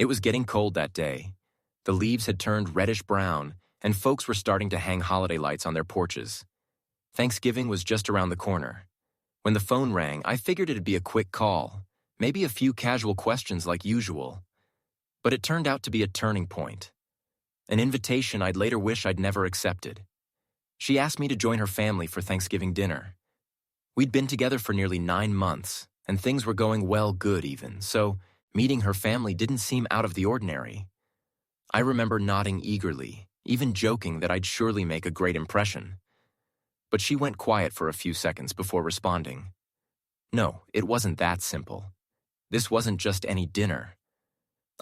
It was getting cold that day. The leaves had turned reddish-brown, and folks were starting to hang holiday lights on their porches. Thanksgiving was just around the corner. When the phone rang, I figured it'd be a quick call, maybe a few casual questions like usual. But it turned out to be a turning point. An invitation I'd later wish I'd never accepted. She asked me to join her family for Thanksgiving dinner. We'd been together for nearly 9 months, and things were going well good even, so meeting her family didn't seem out of the ordinary. I remember nodding eagerly, even joking that I'd surely make a great impression. But she went quiet for a few seconds before responding. No, it wasn't that simple. This wasn't just any dinner.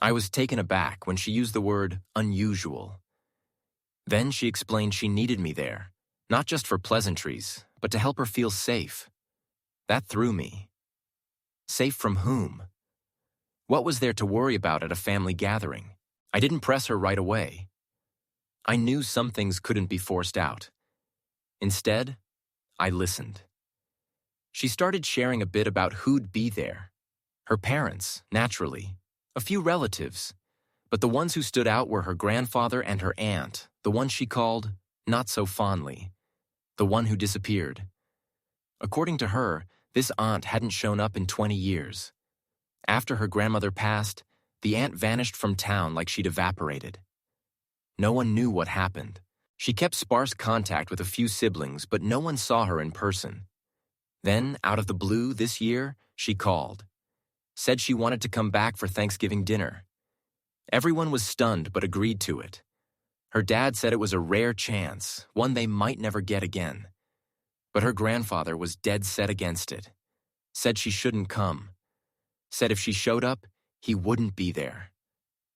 I was taken aback when she used the word unusual. Then she explained she needed me there, not just for pleasantries, but to help her feel safe. That threw me. Safe from whom? What was there to worry about at a family gathering? I didn't press her right away. I knew some things couldn't be forced out. Instead, I listened. She started sharing a bit about who'd be there. Her parents, naturally. A few relatives. But the ones who stood out were her grandfather and her aunt, the one she called, not so fondly, the one who disappeared. According to her, this aunt hadn't shown up in 20 years. After her grandmother passed, the aunt vanished from town like she'd evaporated. No one knew what happened. She kept sparse contact with a few siblings, but no one saw her in person. Then, out of the blue this year, she called. Said she wanted to come back for Thanksgiving dinner. Everyone was stunned but agreed to it. Her dad said it was a rare chance, one they might never get again. But her grandfather was dead set against it. Said she shouldn't come. Said if she showed up, he wouldn't be there.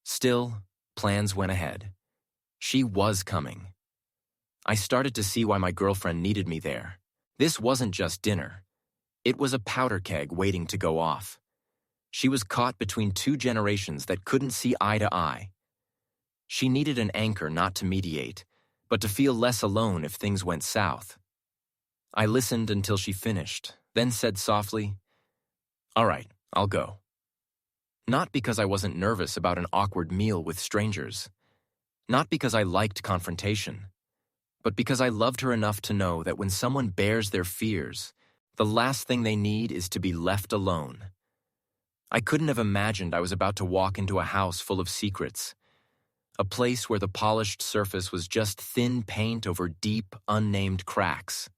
Still, plans went ahead. She was coming. I started to see why my girlfriend needed me there. This wasn't just dinner. It was a powder keg waiting to go off. She was caught between 2 generations that couldn't see eye to eye. She needed an anchor not to mediate, but to feel less alone if things went south. I listened until she finished, then said softly, "All right, I'll go." Not because I wasn't nervous about an awkward meal with strangers. Not because I liked confrontation. But because I loved her enough to know that when someone bears their fears, the last thing they need is to be left alone. I couldn't have imagined I was about to walk into a house full of secrets, a place where the polished surface was just thin paint over deep, unnamed cracks.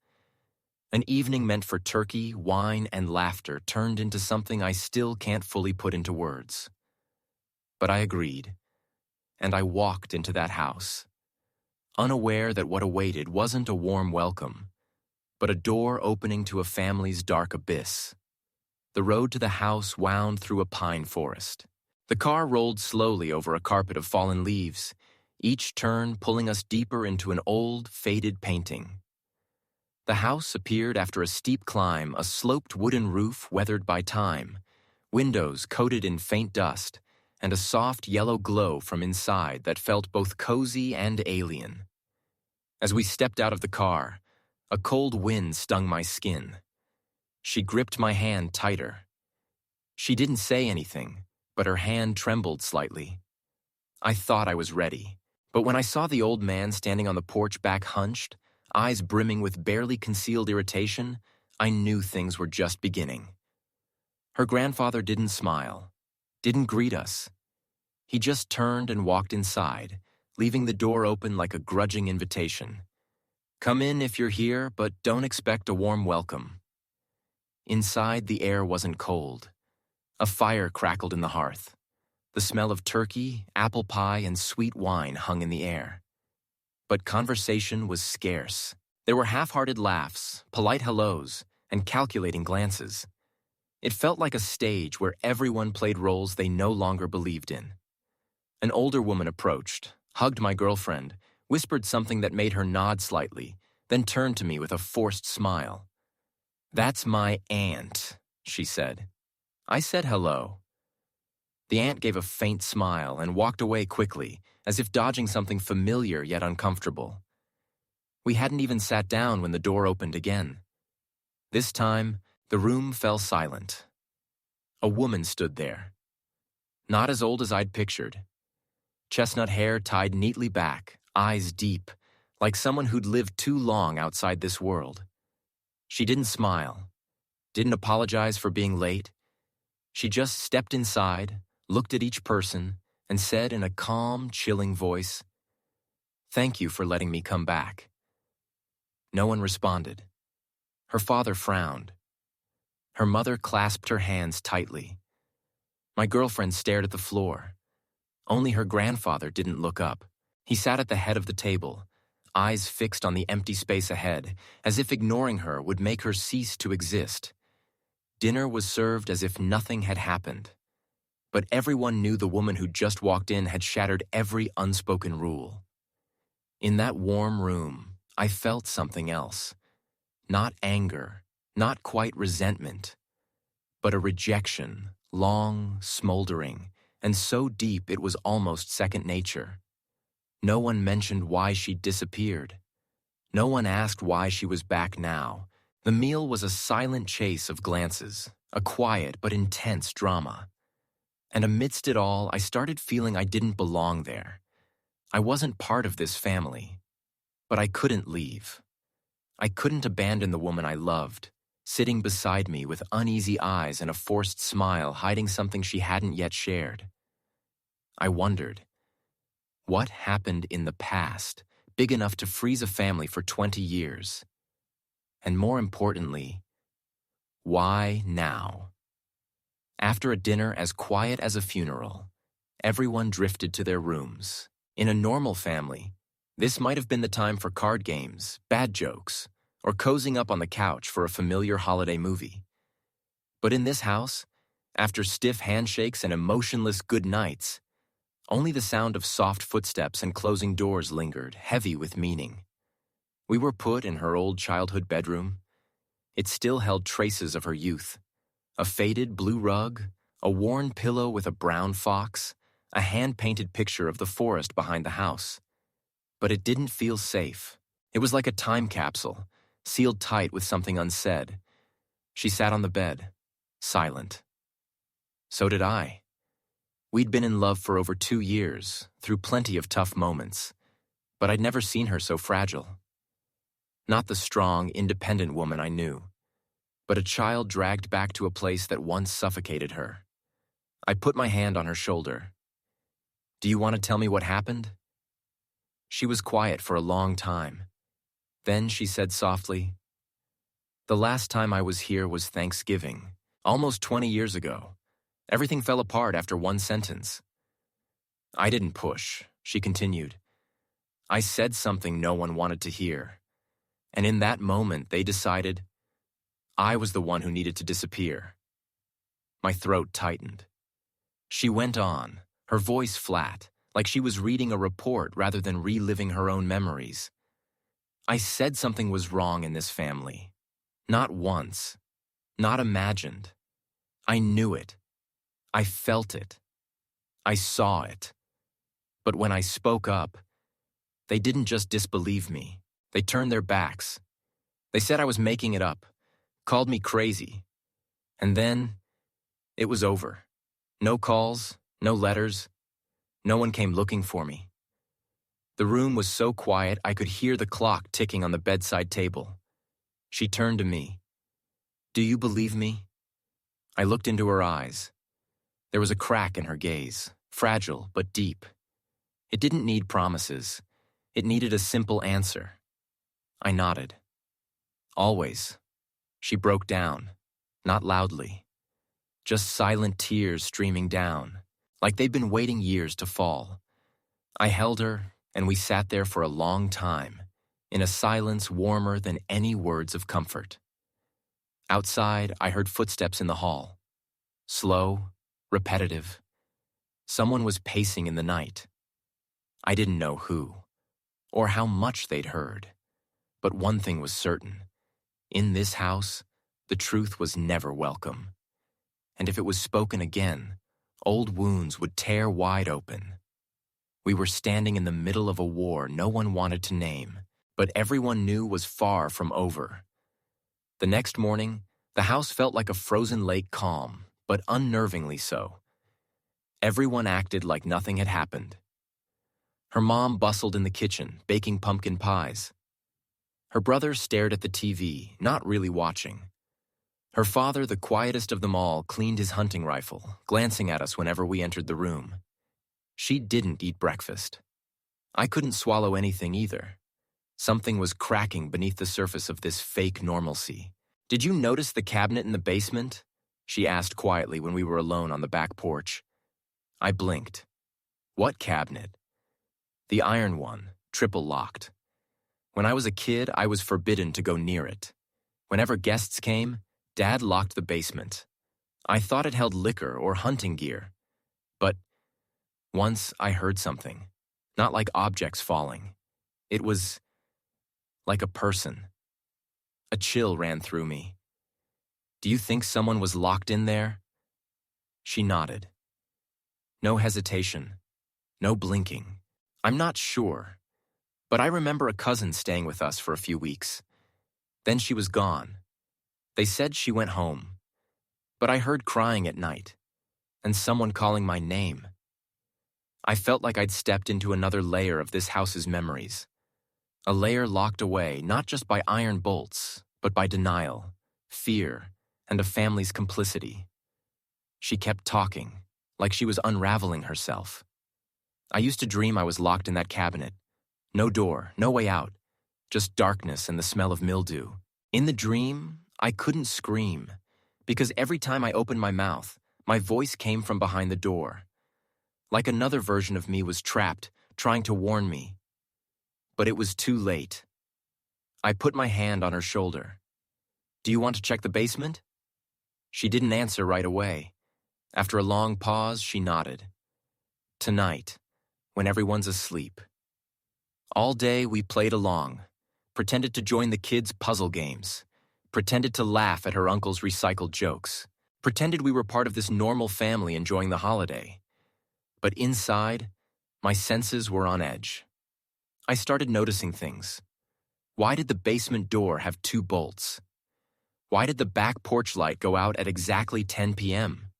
An evening meant for turkey, wine, and laughter turned into something I still can't fully put into words. But I agreed, and I walked into that house, unaware that what awaited wasn't a warm welcome, but a door opening to a family's dark abyss. The road to the house wound through a pine forest. The car rolled slowly over a carpet of fallen leaves, each turn pulling us deeper into an old, faded painting. The house appeared after a steep climb, a sloped wooden roof weathered by time, windows coated in faint dust, and a soft yellow glow from inside that felt both cozy and alien. As we stepped out of the car, a cold wind stung my skin. She gripped my hand tighter. She didn't say anything, but her hand trembled slightly. I thought I was ready, but when I saw the old man standing on the porch back hunched, eyes brimming with barely concealed irritation, I knew things were just beginning. Her grandfather didn't smile, didn't greet us. He just turned and walked inside, leaving the door open like a grudging invitation. Come in if you're here, but don't expect a warm welcome. Inside, the air wasn't cold. A fire crackled in the hearth. The smell of turkey, apple pie, and sweet wine hung in the air. But conversation was scarce. There were half-hearted laughs, polite hellos, and calculating glances. It felt like a stage where everyone played roles they no longer believed in. An older woman approached, hugged my girlfriend, whispered something that made her nod slightly, then turned to me with a forced smile. "That's my aunt," she said. I said hello. The aunt gave a faint smile and walked away quickly, as if dodging something familiar yet uncomfortable. We hadn't even sat down when the door opened again. This time, the room fell silent. A woman stood there. Not as old as I'd pictured. Chestnut hair tied neatly back, eyes deep, like someone who'd lived too long outside this world. She didn't smile, didn't apologize for being late. She just stepped inside, looked at each person, and said in a calm, chilling voice, "Thank you for letting me come back." No one responded. Her father frowned. Her mother clasped her hands tightly. My girlfriend stared at the floor. Only her grandfather didn't look up. He sat at the head of the table, eyes fixed on the empty space ahead, as if ignoring her would make her cease to exist. Dinner was served as if nothing had happened. But everyone knew the woman who just walked in had shattered every unspoken rule. In that warm room, I felt something else. Not anger, not quite resentment, but a rejection, long, smoldering, and so deep it was almost second nature. No one mentioned why she'd disappeared. No one asked why she was back now. The meal was a silent chase of glances, a quiet but intense drama. And amidst it all, I started feeling I didn't belong there. I wasn't part of this family, but I couldn't leave. I couldn't abandon the woman I loved, sitting beside me with uneasy eyes and a forced smile hiding something she hadn't yet shared. I wondered, what happened in the past, big enough to freeze a family for 20 years? And more importantly, why now? After a dinner as quiet as a funeral, everyone drifted to their rooms. In a normal family, this might have been the time for card games, bad jokes, or cozying up on the couch for a familiar holiday movie. But in this house, after stiff handshakes and emotionless good nights, only the sound of soft footsteps and closing doors lingered, heavy with meaning. We were put in her old childhood bedroom. It still held traces of her youth. A faded blue rug, a worn pillow with a brown fox, a hand-painted picture of the forest behind the house. But it didn't feel safe. It was like a time capsule, sealed tight with something unsaid. She sat on the bed, silent. So did I. We'd been in love for over 2 years, through plenty of tough moments, but I'd never seen her so fragile. Not the strong, independent woman I knew, but a child dragged back to a place that once suffocated her. I put my hand on her shoulder. "Do you want to tell me what happened?" She was quiet for a long time. Then she said softly, "The last time I was here was Thanksgiving, almost 20 years ago. Everything fell apart after one sentence." I didn't push, she continued. I said something no one wanted to hear. And in that moment, they decided I was the one who needed to disappear. My throat tightened. She went on, her voice flat, like she was reading a report rather than reliving her own memories. "I said something was wrong in this family. Not once. Not imagined. I knew it. I felt it. I saw it. But when I spoke up, they didn't just disbelieve me. They turned their backs. They said I was making it up, called me crazy. And then, it was over. No calls, no letters. No one came looking for me. The room was so quiet I could hear the clock ticking on the bedside table. She turned to me. "Do you believe me?" I looked into her eyes. There was a crack in her gaze, fragile but deep. It didn't need promises. It needed a simple answer. I nodded. "Always." She broke down, not loudly. Just silent tears streaming down, like they'd been waiting years to fall. I held her, and we sat there for a long time, in a silence warmer than any words of comfort. Outside, I heard footsteps in the hall. Slow, repetitive. Someone was pacing in the night. I didn't know who, or how much they'd heard. But one thing was certain. In this house, the truth was never welcome. And if it was spoken again, old wounds would tear wide open. We were standing in the middle of a war no one wanted to name, but everyone knew was far from over. The next morning, the house felt like a frozen lake calm, but unnervingly so. Everyone acted like nothing had happened. Her mom bustled in the kitchen, baking pumpkin pies. Her brother stared at the TV, not really watching. Her father, the quietest of them all, cleaned his hunting rifle, glancing at us whenever we entered the room. She didn't eat breakfast. I couldn't swallow anything either. Something was cracking beneath the surface of this fake normalcy. "Did you notice the cabinet in the basement?" she asked quietly when we were alone on the back porch. I blinked. "What cabinet?" "The iron one, triple locked. When I was a kid, I was forbidden to go near it. Whenever guests came, Dad locked the basement. I thought it held liquor or hunting gear. But once I heard something, not like objects falling. It was like a person. A chill ran through me. "Do you think someone was locked in there?" She nodded. No hesitation. No blinking. "I'm not sure. But I remember a cousin staying with us for a few weeks. Then she was gone. They said she went home. But I heard crying at night, and someone calling my name. I felt like I'd stepped into another layer of this house's memories. A layer locked away not just by iron bolts, but by denial, fear, and a family's complicity." She kept talking, like she was unraveling herself. "I used to dream I was locked in that cabinet. No door, no way out, just darkness and the smell of mildew. In the dream, I couldn't scream, because every time I opened my mouth, my voice came from behind the door. Like another version of me was trapped, trying to warn me. But it was too late. I put my hand on her shoulder. "Do you want to check the basement?" She didn't answer right away. After a long pause, she nodded. "Tonight, when everyone's asleep." All day we played along, pretended to join the kids' puzzle games, pretended to laugh at her uncle's recycled jokes, pretended we were part of this normal family enjoying the holiday. But inside, my senses were on edge. I started noticing things. Why did the basement door have 2 bolts? Why did the back porch light go out at exactly 10 p.m.?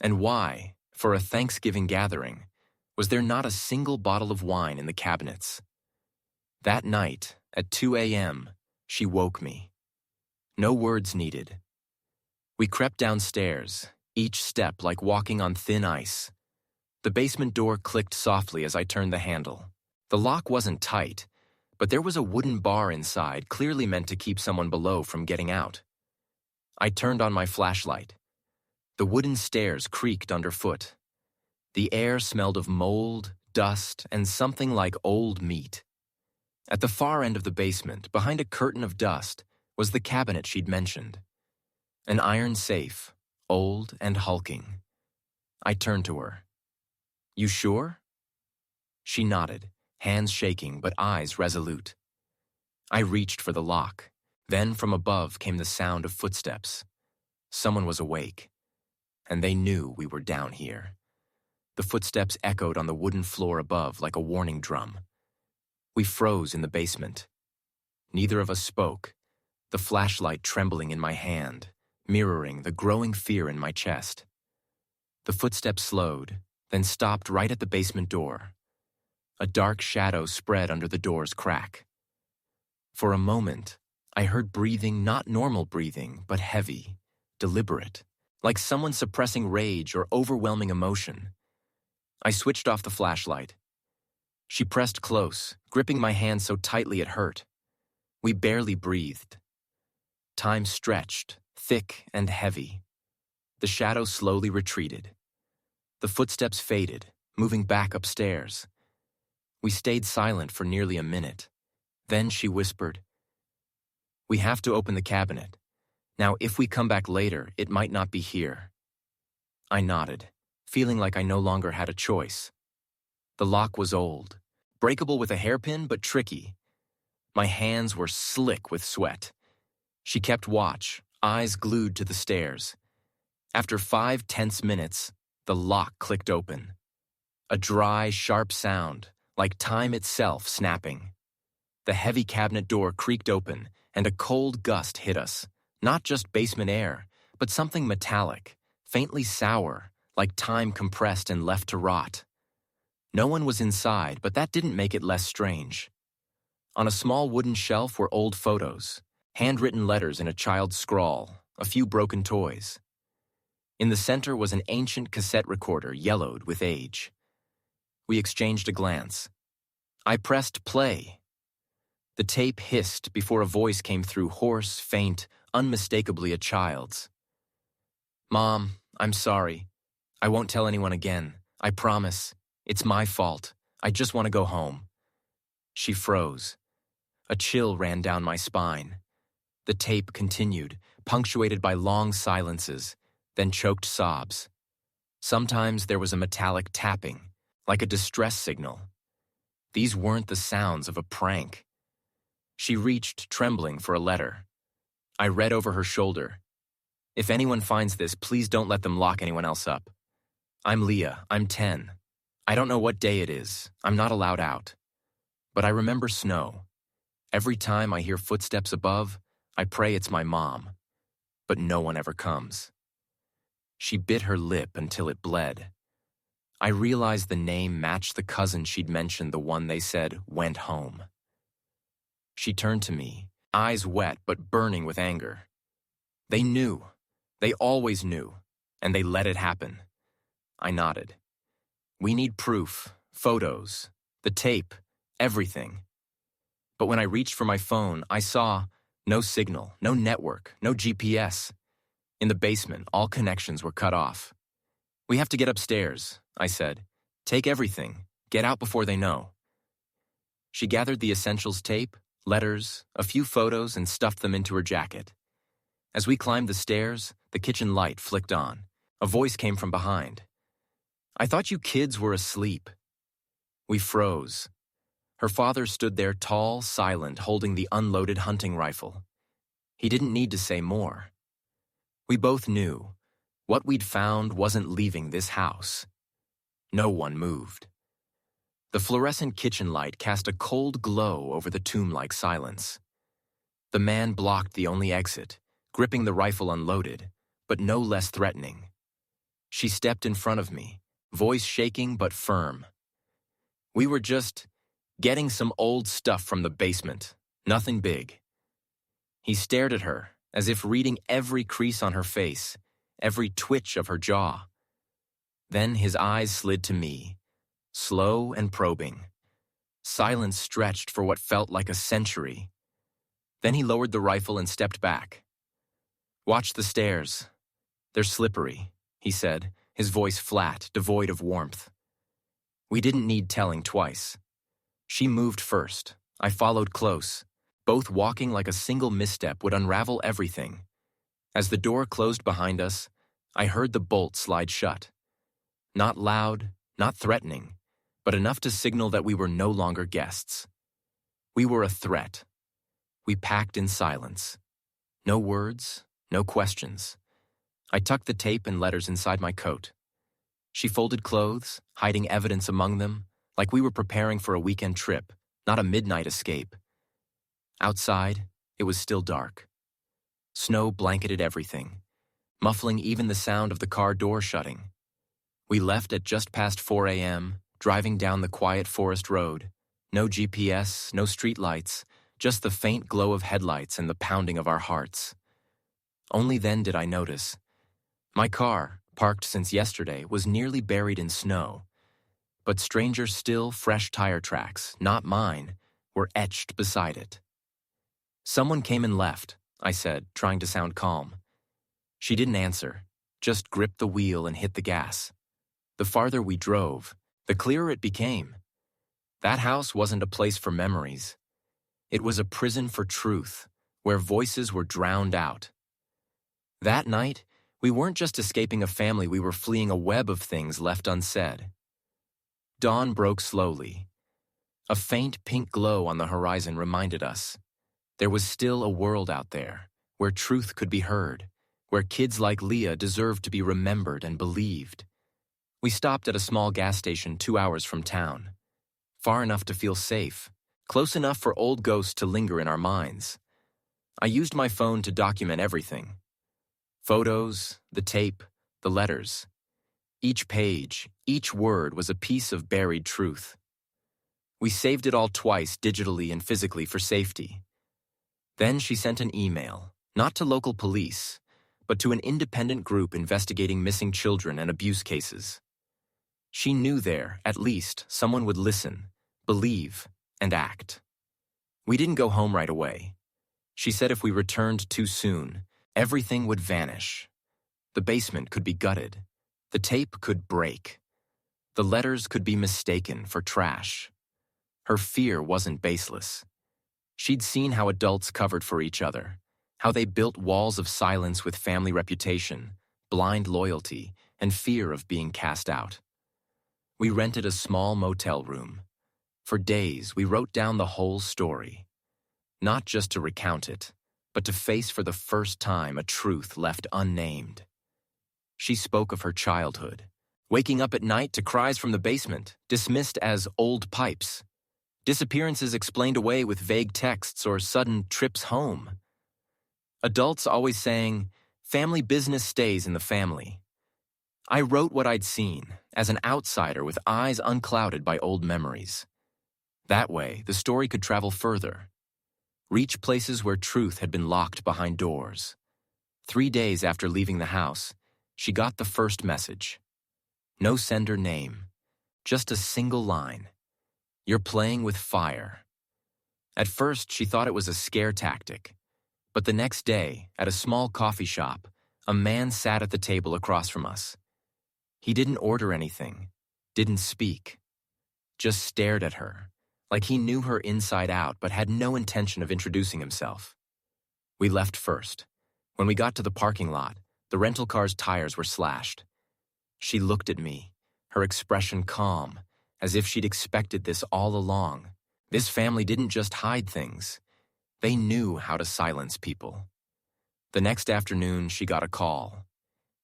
And why, for a Thanksgiving gathering, was there not a single bottle of wine in the cabinets? That night, at 2 a.m., she woke me. No words needed. We crept downstairs, each step like walking on thin ice. The basement door clicked softly as I turned the handle. The lock wasn't tight, but there was a wooden bar inside clearly meant to keep someone below from getting out. I turned on my flashlight. The wooden stairs creaked underfoot. The air smelled of mold, dust, and something like old meat. At the far end of the basement, behind a curtain of dust, was the cabinet she'd mentioned. An iron safe, old and hulking. I turned to her. "You sure?" She nodded, hands shaking but eyes resolute. I reached for the lock. Then from above came the sound of footsteps. Someone was awake, and they knew we were down here. The footsteps echoed on the wooden floor above like a warning drum. We froze in the basement. Neither of us spoke, the flashlight trembling in my hand, mirroring the growing fear in my chest. The footsteps slowed, then stopped right at the basement door. A dark shadow spread under the door's crack. For a moment, I heard breathing, not normal breathing, but heavy, deliberate, like someone suppressing rage or overwhelming emotion. I switched off the flashlight. She pressed close, gripping my hand so tightly it hurt. We barely breathed. Time stretched, thick and heavy. The shadow slowly retreated. The footsteps faded, moving back upstairs. We stayed silent for nearly a minute. Then she whispered, "We have to open the cabinet. Now, if we come back later, it might not be here." I nodded, feeling like I no longer had a choice. The lock was old, breakable with a hairpin, but tricky. My hands were slick with sweat. She kept watch, eyes glued to the stairs. After 5 tense minutes, the lock clicked open. A dry, sharp sound, like time itself snapping. The heavy cabinet door creaked open, and a cold gust hit us. Not just basement air, but something metallic, faintly sour, like time compressed and left to rot. No one was inside, but that didn't make it less strange. On a small wooden shelf were old photos, handwritten letters in a child's scrawl, a few broken toys. In the center was an ancient cassette recorder, yellowed with age. We exchanged a glance. I pressed play. The tape hissed before a voice came through, hoarse, faint, unmistakably a child's. "Mom, I'm sorry. I won't tell anyone again. I promise. It's my fault. I just want to go home." She froze. A chill ran down my spine. The tape continued, punctuated by long silences, then choked sobs. Sometimes there was a metallic tapping, like a distress signal. These weren't the sounds of a prank. She reached, trembling, for a letter. I read over her shoulder. "If anyone finds this, please don't let them lock anyone else up. I'm Leah. I'm 10. I don't know what day it is. I'm not allowed out. But I remember snow. Every time I hear footsteps above, I pray it's my mom. But no one ever comes." She bit her lip until it bled. I realized the name matched the cousin she'd mentioned, the one they said went home. She turned to me, eyes wet but burning with anger. They knew. They always knew. And they let it happen. I nodded. "We need proof, photos, the tape, everything." But when I reached for my phone, I saw no signal, no network, no GPS. In the basement, all connections were cut off. "We have to get upstairs," I said. "Take everything. Get out before they know." She gathered the essentials: tape, letters, a few photos, and stuffed them into her jacket. As we climbed the stairs, the kitchen light flicked on. A voice came from behind. "I thought you kids were asleep." We froze. Her father stood there, tall, silent, holding the unloaded hunting rifle. He didn't need to say more. We both knew. What we'd found wasn't leaving this house. No one moved. The fluorescent kitchen light cast a cold glow over the tomb-like silence. The man blocked the only exit, gripping the rifle unloaded, but no less threatening. She stepped in front of me, voice shaking but firm. "We were just getting some old stuff from the basement. Nothing big." He stared at her, as if reading every crease on her face, every twitch of her jaw. Then his eyes slid to me, slow and probing. Silence stretched for what felt like a century. Then he lowered the rifle and stepped back. "Watch the stairs. They're slippery," he said, his voice flat, devoid of warmth. We didn't need telling twice. She moved first. I followed close, both walking like a single misstep would unravel everything. As the door closed behind us, I heard the bolt slide shut. Not loud, not threatening, but enough to signal that we were no longer guests. We were a threat. We packed in silence. No words, no questions. I tucked the tape and letters inside my coat. She folded clothes, hiding evidence among them, like we were preparing for a weekend trip, not a midnight escape. Outside, it was still dark. Snow blanketed everything, muffling even the sound of the car door shutting. We left at just past 4 a.m., driving down the quiet forest road. No GPS, no streetlights, just the faint glow of headlights and the pounding of our hearts. Only then did I notice. My car, parked since yesterday, was nearly buried in snow. But stranger still, fresh tire tracks, not mine, were etched beside it. "Someone came and left," I said, trying to sound calm. She didn't answer, just gripped the wheel and hit the gas. The farther we drove, the clearer it became. That house wasn't a place for memories. It was a prison for truth, where voices were drowned out. That night, we weren't just escaping a family, we were fleeing a web of things left unsaid. Dawn broke slowly. A faint pink glow on the horizon reminded us. There was still a world out there, where truth could be heard, where kids like Leah deserved to be remembered and believed. We stopped at a small gas station 2 hours from town. Far enough to feel safe, close enough for old ghosts to linger in our minds. I used my phone to document everything. Photos, the tape, the letters. Each page, each word was a piece of buried truth. We saved it all twice, digitally and physically, for safety. Then she sent an email, not to local police, but to an independent group investigating missing children and abuse cases. She knew there, at least, someone would listen, believe, and act. We didn't go home right away. She said if we returned too soon, everything would vanish. The basement could be gutted. The tape could break. The letters could be mistaken for trash. Her fear wasn't baseless. She'd seen how adults covered for each other, how they built walls of silence with family reputation, blind loyalty, and fear of being cast out. We rented a small motel room. For days, we wrote down the whole story. Not just to recount it, but to face for the first time a truth left unnamed. She spoke of her childhood, waking up at night to cries from the basement, dismissed as old pipes. Disappearances explained away with vague texts or sudden trips home. Adults always saying, family business stays in the family. I wrote what I'd seen, as an outsider with eyes unclouded by old memories. That way, the story could travel further, reach places where truth had been locked behind doors. 3 days after leaving the house, she got the first message. No sender name, just a single line. You're playing with fire. At first, she thought it was a scare tactic. But the next day, at a small coffee shop, a man sat at the table across from us. He didn't order anything, didn't speak, just stared at her, like he knew her inside out but had no intention of introducing himself. We left first. When we got to the parking lot, the rental car's tires were slashed. She looked at me, her expression calm, as if she'd expected this all along. This family didn't just hide things. They knew how to silence people. The next afternoon, she got a call.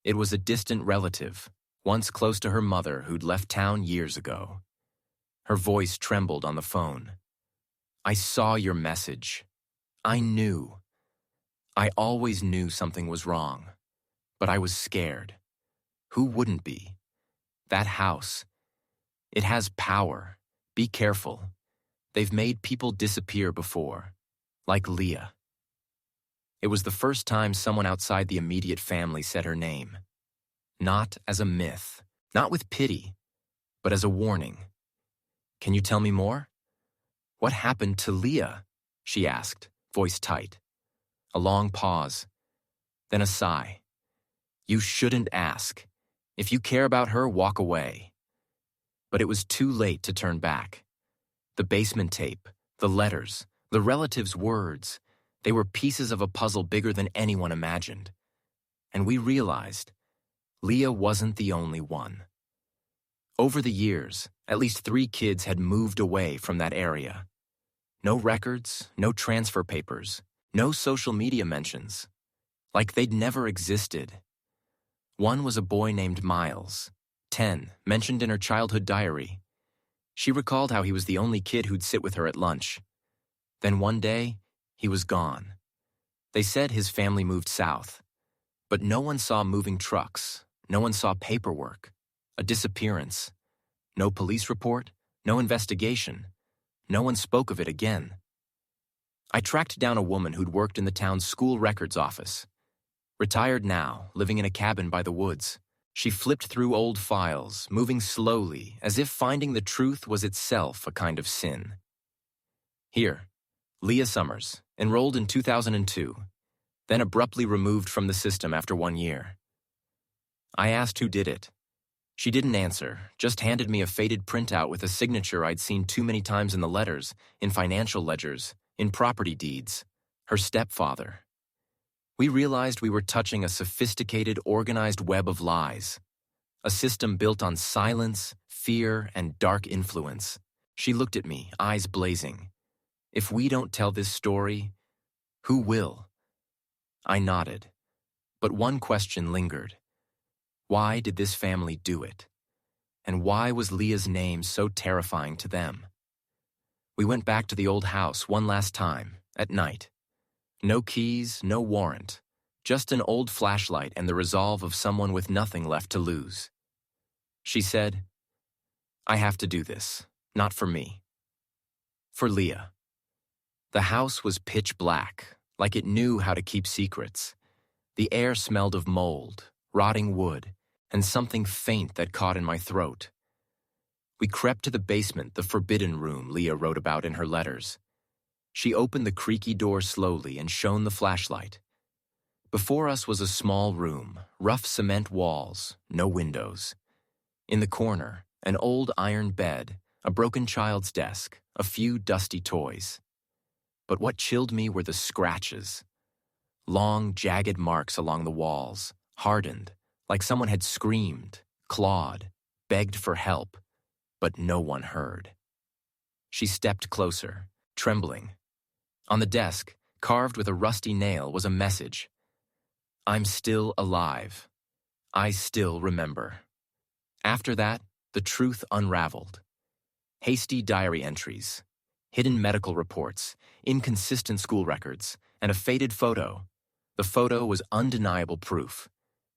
It was a distant relative, once close to her mother who'd left town years ago. Her voice trembled on the phone. I saw your message. I knew. I always knew something was wrong, but I was scared. Who wouldn't be? That house. It has power. Be careful. They've made people disappear before, like Leah. It was the first time someone outside the immediate family said her name. Not as a myth, not with pity, but as a warning. Can you tell me more? What happened to Leah? She asked, voice tight. A long pause, then a sigh. You shouldn't ask. If you care about her, walk away. But it was too late to turn back. The basement tape, the letters, the relatives' words, they were pieces of a puzzle bigger than anyone imagined. And we realized Leah wasn't the only one. Over the years, at least 3 kids had moved away from that area. No records, no transfer papers, no social media mentions. Like they'd never existed. One was a boy named Miles, 10, mentioned in her childhood diary. She recalled how he was the only kid who'd sit with her at lunch. Then one day, he was gone. They said his family moved south. But no one saw moving trucks, no one saw paperwork, a disappearance. No police report, no investigation. No one spoke of it again. I tracked down a woman who'd worked in the town's school records office. Retired now, living in a cabin by the woods. She flipped through old files, moving slowly, as if finding the truth was itself a kind of sin. Here, Leah Summers, enrolled in 2002, then abruptly removed from the system after 1 year. I asked who did it. She didn't answer, just handed me a faded printout with a signature I'd seen too many times in the letters, in financial ledgers, in property deeds. Her stepfather. We realized we were touching a sophisticated, organized web of lies. A system built on silence, fear, and dark influence. She looked at me, eyes blazing. If we don't tell this story, who will? I nodded. But one question lingered. Why did this family do it? And why was Leah's name so terrifying to them? We went back to the old house one last time, at night. No keys, no warrant. Just an old flashlight and the resolve of someone with nothing left to lose. She said, "I have to do this, not for me. For Leah." The house was pitch black, like it knew how to keep secrets. The air smelled of mold, rotting wood, and something faint that caught in my throat. We crept to the basement, the forbidden room Leah wrote about in her letters. She opened the creaky door slowly and shone the flashlight. Before us was a small room, rough cement walls, no windows. In the corner, an old iron bed, a broken child's desk, a few dusty toys. But what chilled me were the scratches. Long, jagged marks along the walls, hardened, like someone had screamed, clawed, begged for help, but no one heard. She stepped closer, trembling. On the desk, carved with a rusty nail, was a message. "I'm still alive. I still remember." After that, the truth unraveled. Hasty diary entries, hidden medical reports, inconsistent school records, and a faded photo. The photo was undeniable proof,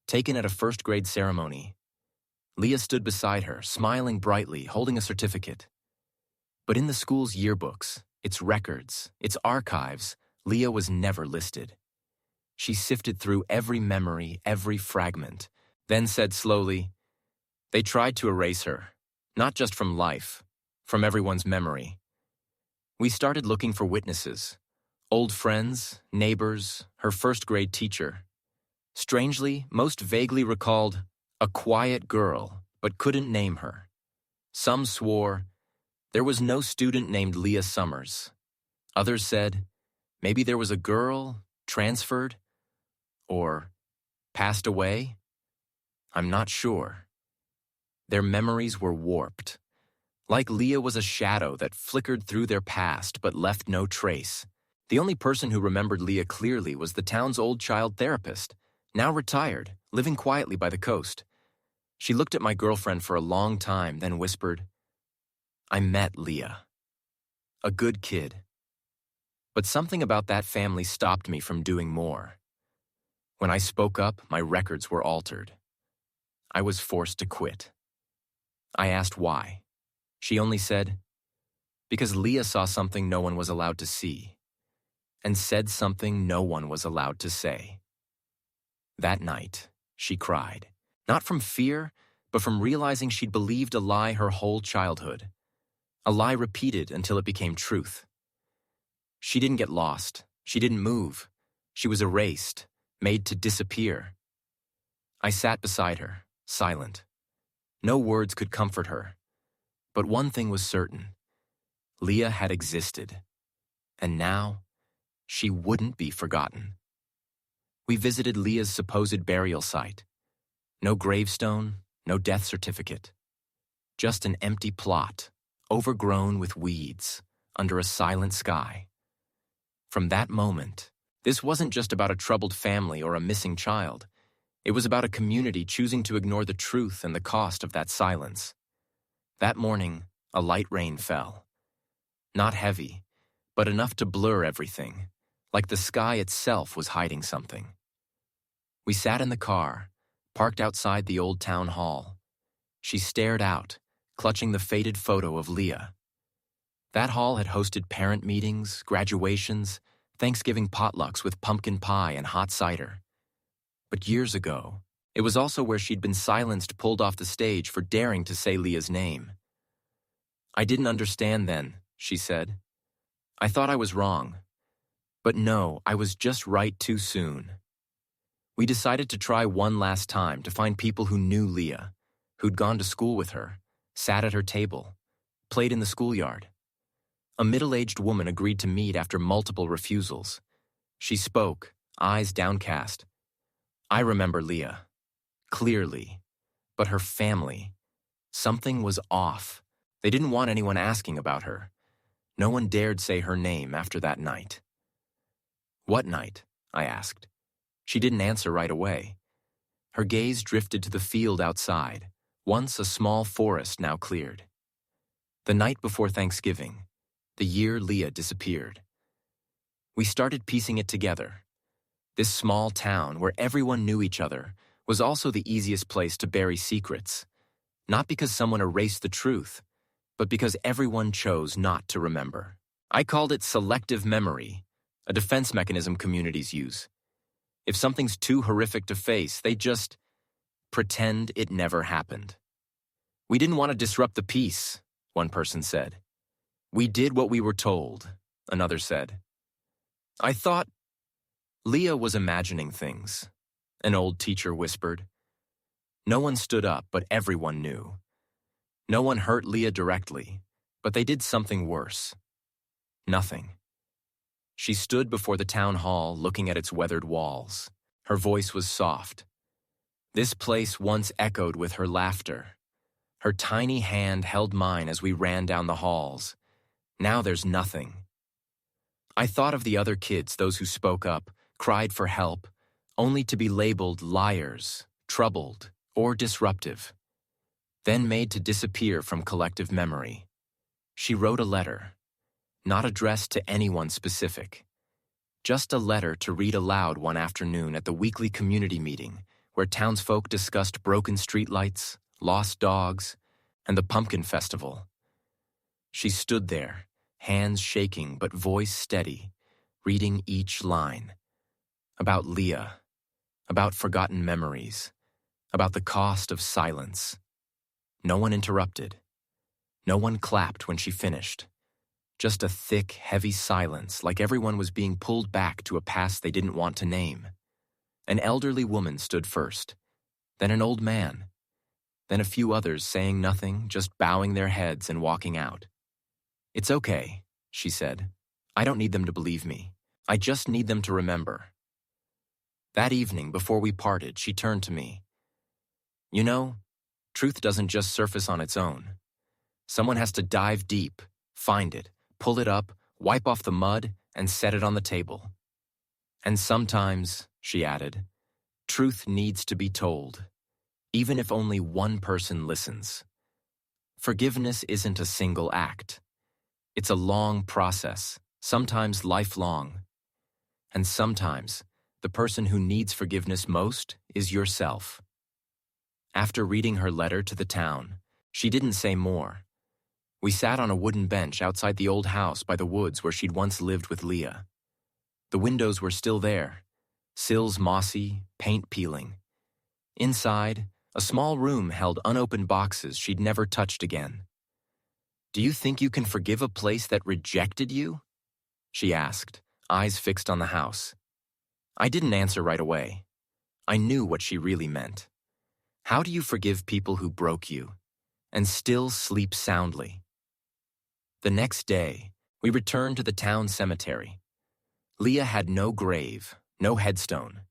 taken at a first-grade ceremony. Leah stood beside her, smiling brightly, holding a certificate. But in the school's yearbooks, its records, its archives, Leah was never listed. She sifted through every memory, every fragment, then said slowly, "They tried to erase her, not just from life, from everyone's memory." We started looking for witnesses, old friends, neighbors, her first-grade teacher. Strangely, most vaguely recalled a quiet girl, but couldn't name her. Some swore there was no student named Leah Summers. Others said maybe there was a girl, transferred, or passed away. I'm not sure. Their memories were warped. Like Leah was a shadow that flickered through their past but left no trace. The only person who remembered Leah clearly was the town's old child therapist, now retired, living quietly by the coast. She looked at my girlfriend for a long time, then whispered, "I met Leah. A good kid." But something about that family stopped me from doing more. When I spoke up, my records were altered. I was forced to quit. I asked why. She only said, "Because Leah saw something no one was allowed to see, and said something no one was allowed to say." That night, she cried, not from fear, but from realizing she'd believed a lie her whole childhood. A lie repeated until it became truth. She didn't get lost. She didn't move. She was erased, made to disappear. I sat beside her, silent. No words could comfort her. But one thing was certain. Leah had existed. And now, she wouldn't be forgotten. We visited Leah's supposed burial site. No gravestone, no death certificate. Just an empty plot, overgrown with weeds, under a silent sky. From that moment, this wasn't just about a troubled family or a missing child. It was about a community choosing to ignore the truth and the cost of that silence. That morning, a light rain fell. Not heavy, but enough to blur everything, like the sky itself was hiding something. We sat in the car, parked outside the old town hall. She stared out, clutching the faded photo of Leah. That hall had hosted parent meetings, graduations, Thanksgiving potlucks with pumpkin pie and hot cider. But years ago, it was also where she'd been silenced, pulled off the stage for daring to say Leah's name. "I didn't understand then," she said. "I thought I was wrong. But no, I was just right too soon." We decided to try one last time to find people who knew Leah, who'd gone to school with her, sat at her table, played in the schoolyard. A middle-aged woman agreed to meet after multiple refusals. She spoke, eyes downcast. "I remember Leah, clearly, but her family, something was off. They didn't want anyone asking about her. No one dared say her name after that night." "What night?" I asked. She didn't answer right away. Her gaze drifted to the field outside, once a small forest now cleared. "The night before Thanksgiving, the year Leah disappeared." We started piecing it together. This small town where everyone knew each other was also the easiest place to bury secrets. Not because someone erased the truth, but because everyone chose not to remember. I called it selective memory, a defense mechanism communities use. If something's too horrific to face, they just pretend it never happened. We didn't want to disrupt the peace, one person said. We did what we were told, another said. I thought Leah was imagining things, an old teacher whispered. No one stood up, but everyone knew. No one hurt Leah directly, but they did something worse. Nothing. She stood before the town hall looking at its weathered walls. Her voice was soft. This place once echoed with her laughter. Her tiny hand held mine as we ran down the halls. Now there's nothing. I thought of the other kids, those who spoke up, cried for help, only to be labeled liars, troubled, or disruptive, then made to disappear from collective memory. She wrote a letter, not addressed to anyone specific, just a letter to read aloud one afternoon at the weekly community meeting where townsfolk discussed broken streetlights, lost dogs, and the pumpkin festival. She stood there, hands shaking but voice steady, reading each line. About Leah, about forgotten memories, about the cost of silence. No one interrupted. No one clapped when she finished. Just a thick, heavy silence, like everyone was being pulled back to a past they didn't want to name. An elderly woman stood first, then an old man, then a few others saying nothing, just bowing their heads and walking out. It's okay, she said. I don't need them to believe me. I just need them to remember. That evening, before we parted, she turned to me. You know, truth doesn't just surface on its own. Someone has to dive deep, find it, pull it up, wipe off the mud, and set it on the table. And sometimes, she added, truth needs to be told, even if only one person listens. Forgiveness isn't a single act. It's a long process, sometimes lifelong. And sometimes, the person who needs forgiveness most is yourself. After reading her letter to the town, she didn't say more. We sat on a wooden bench outside the old house by the woods where she'd once lived with Leah. The windows were still there, sills mossy, paint peeling. Inside, a small room held unopened boxes she'd never touched again. Do you think you can forgive a place that rejected you? She asked, eyes fixed on the house. I didn't answer right away. I knew what she really meant. How do you forgive people who broke you and still sleep soundly? The next day, we returned to the town cemetery. Leah had no grave, no headstone,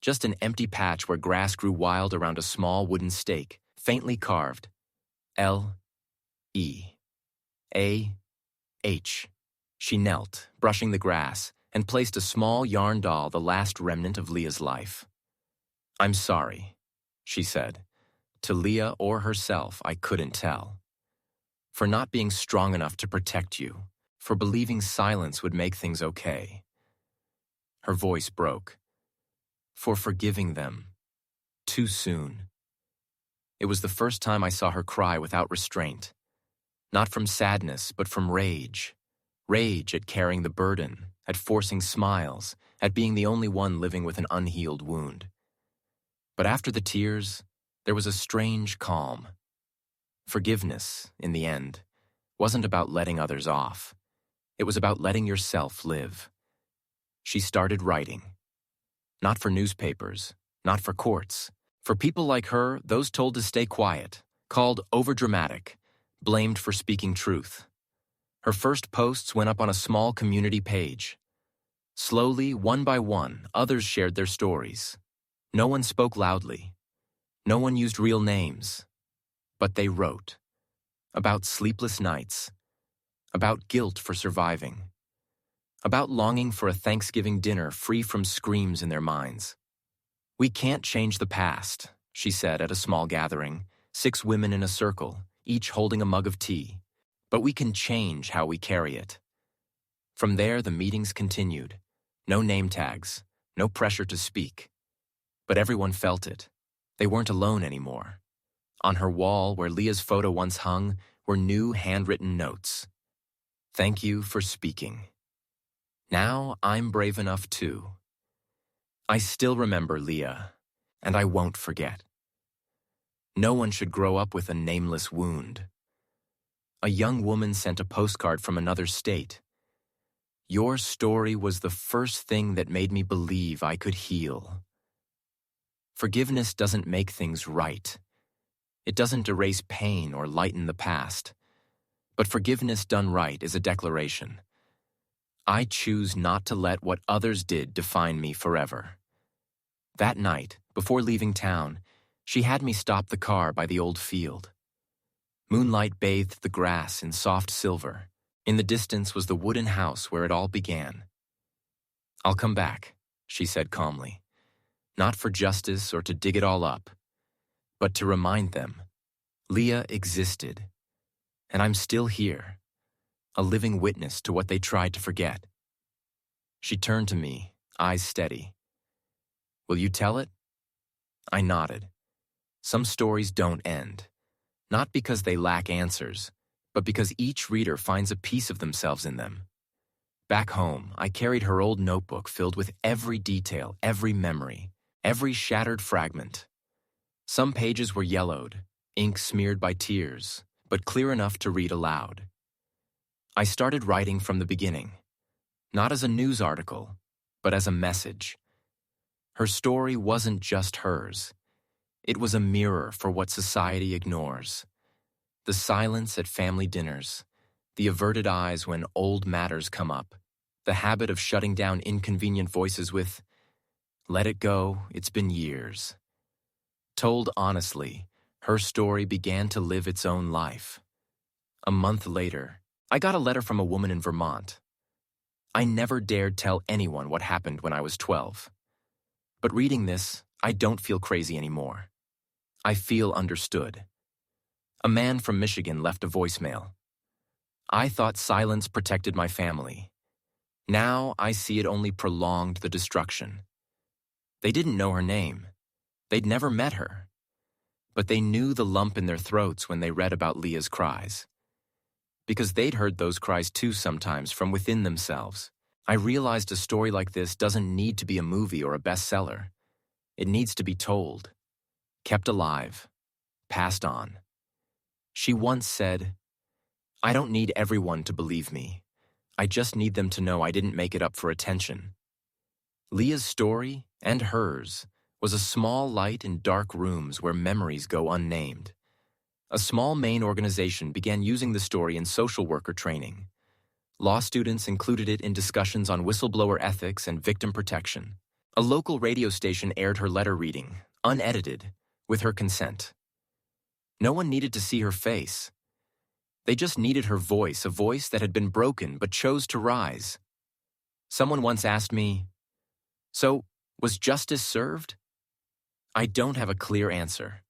just an empty patch where grass grew wild around a small wooden stake, faintly carved. L-E-A-H. She knelt, brushing the grass, and placed a small yarn doll, the last remnant of Leah's life. I'm sorry, she said. To Leah or herself, I couldn't tell. For not being strong enough to protect you, for believing silence would make things okay. Her voice broke. For forgiving them. Too soon. It was the first time I saw her cry without restraint. Not from sadness, but from rage. Rage at carrying the burden, at forcing smiles, at being the only one living with an unhealed wound. But after the tears, there was a strange calm. Forgiveness, in the end, wasn't about letting others off. It was about letting yourself live. She started writing. Not for newspapers, not for courts. For people like her, those told to stay quiet, called overdramatic, blamed for speaking truth. Her first posts went up on a small community page. Slowly, one by one, others shared their stories. No one spoke loudly. No one used real names. But they wrote. About sleepless nights. About guilt for surviving. About longing for a Thanksgiving dinner free from screams in their minds. We can't change the past, she said at a small gathering, 6 women in a circle, each holding a mug of tea. But we can change how we carry it. From there, the meetings continued. No name tags, no pressure to speak. But everyone felt it. They weren't alone anymore. On her wall, where Leah's photo once hung, were new handwritten notes. Thank you for speaking. Now I'm brave enough too. I still remember Leah, and I won't forget. No one should grow up with a nameless wound. A young woman sent a postcard from another state. Your story was the first thing that made me believe I could heal. Forgiveness doesn't make things right. It doesn't erase pain or lighten the past. But forgiveness done right is a declaration. I choose not to let what others did define me forever. That night, before leaving town, she had me stop the car by the old field. Moonlight bathed the grass in soft silver. In the distance was the wooden house where it all began. I'll come back, she said calmly. Not for justice or to dig it all up, but to remind them. Leah existed, and I'm still here, a living witness to what they tried to forget. She turned to me, eyes steady. Will you tell it? I nodded. Some stories don't end, not because they lack answers, but because each reader finds a piece of themselves in them. Back home, I carried her old notebook filled with every detail, every memory, every shattered fragment. Some pages were yellowed, ink smeared by tears, but clear enough to read aloud. I started writing from the beginning, not as a news article, but as a message. Her story wasn't just hers. It was a mirror for what society ignores. The silence at family dinners, the averted eyes when old matters come up, the habit of shutting down inconvenient voices with, "Let it go, it's been years." Told honestly, her story began to live its own life. A month later, I got a letter from a woman in Vermont. I never dared tell anyone what happened when I was 12. But reading this, I don't feel crazy anymore. I feel understood. A man from Michigan left a voicemail. I thought silence protected my family. Now I see it only prolonged the destruction. They didn't know her name. They'd never met her. But they knew the lump in their throats when they read about Leah's cries. Because they'd heard those cries too sometimes from within themselves. I realized a story like this doesn't need to be a movie or a bestseller. It needs to be told, kept alive, passed on. She once said, "I don't need everyone to believe me. I just need them to know I didn't make it up for attention." Leah's story, and hers, was a small light in dark rooms where memories go unnamed. A small Maine organization began using the story in social worker training. Law students included it in discussions on whistleblower ethics and victim protection. A local radio station aired her letter reading, unedited, with her consent. No one needed to see her face. They just needed her voice, a voice that had been broken but chose to rise. Someone once asked me, "So, was justice served?" I don't have a clear answer.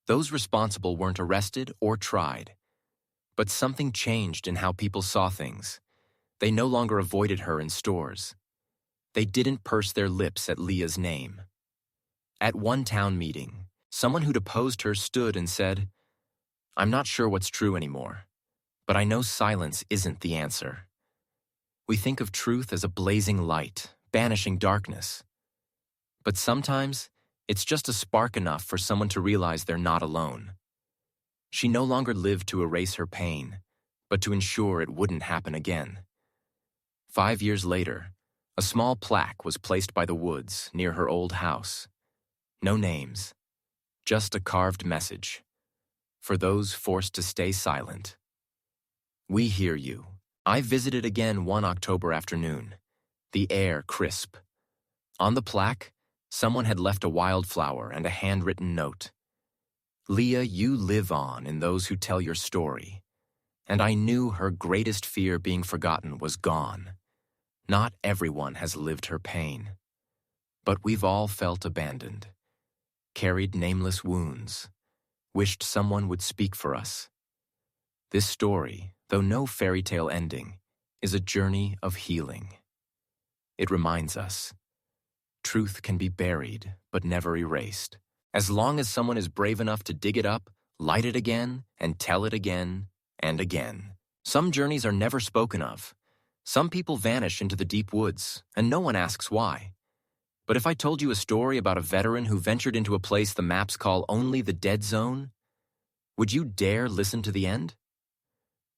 Those responsible weren't arrested or tried. But something changed in how people saw things. They no longer avoided her in stores. They didn't purse their lips at Leah's name. At one town meeting, someone who'd opposed her stood and said, "I'm not sure what's true anymore, but I know silence isn't the answer." We think of truth as a blazing light, banishing darkness. But sometimes, it's just a spark enough for someone to realize they're not alone. She no longer lived to erase her pain, but to ensure it wouldn't happen again. 5 years later, a small plaque was placed by the woods near her old house. No names, just a carved message. For those forced to stay silent. We hear you. I visited again one October afternoon, the air crisp. On the plaque, someone had left a wildflower and a handwritten note. "Leah, you live on in those who tell your story." And I knew her greatest fear being forgotten was gone. Not everyone has lived her pain. But we've all felt abandoned, carried nameless wounds, wished someone would speak for us. This story, though no fairy tale ending, is a journey of healing. It reminds us, truth can be buried but never erased. As long as someone is brave enough to dig it up, light it again, and tell it again and again. Some journeys are never spoken of. Some people vanish into the deep woods, and no one asks why. But if I told you a story about a veteran who ventured into a place the maps call only the dead zone, would you dare listen to the end?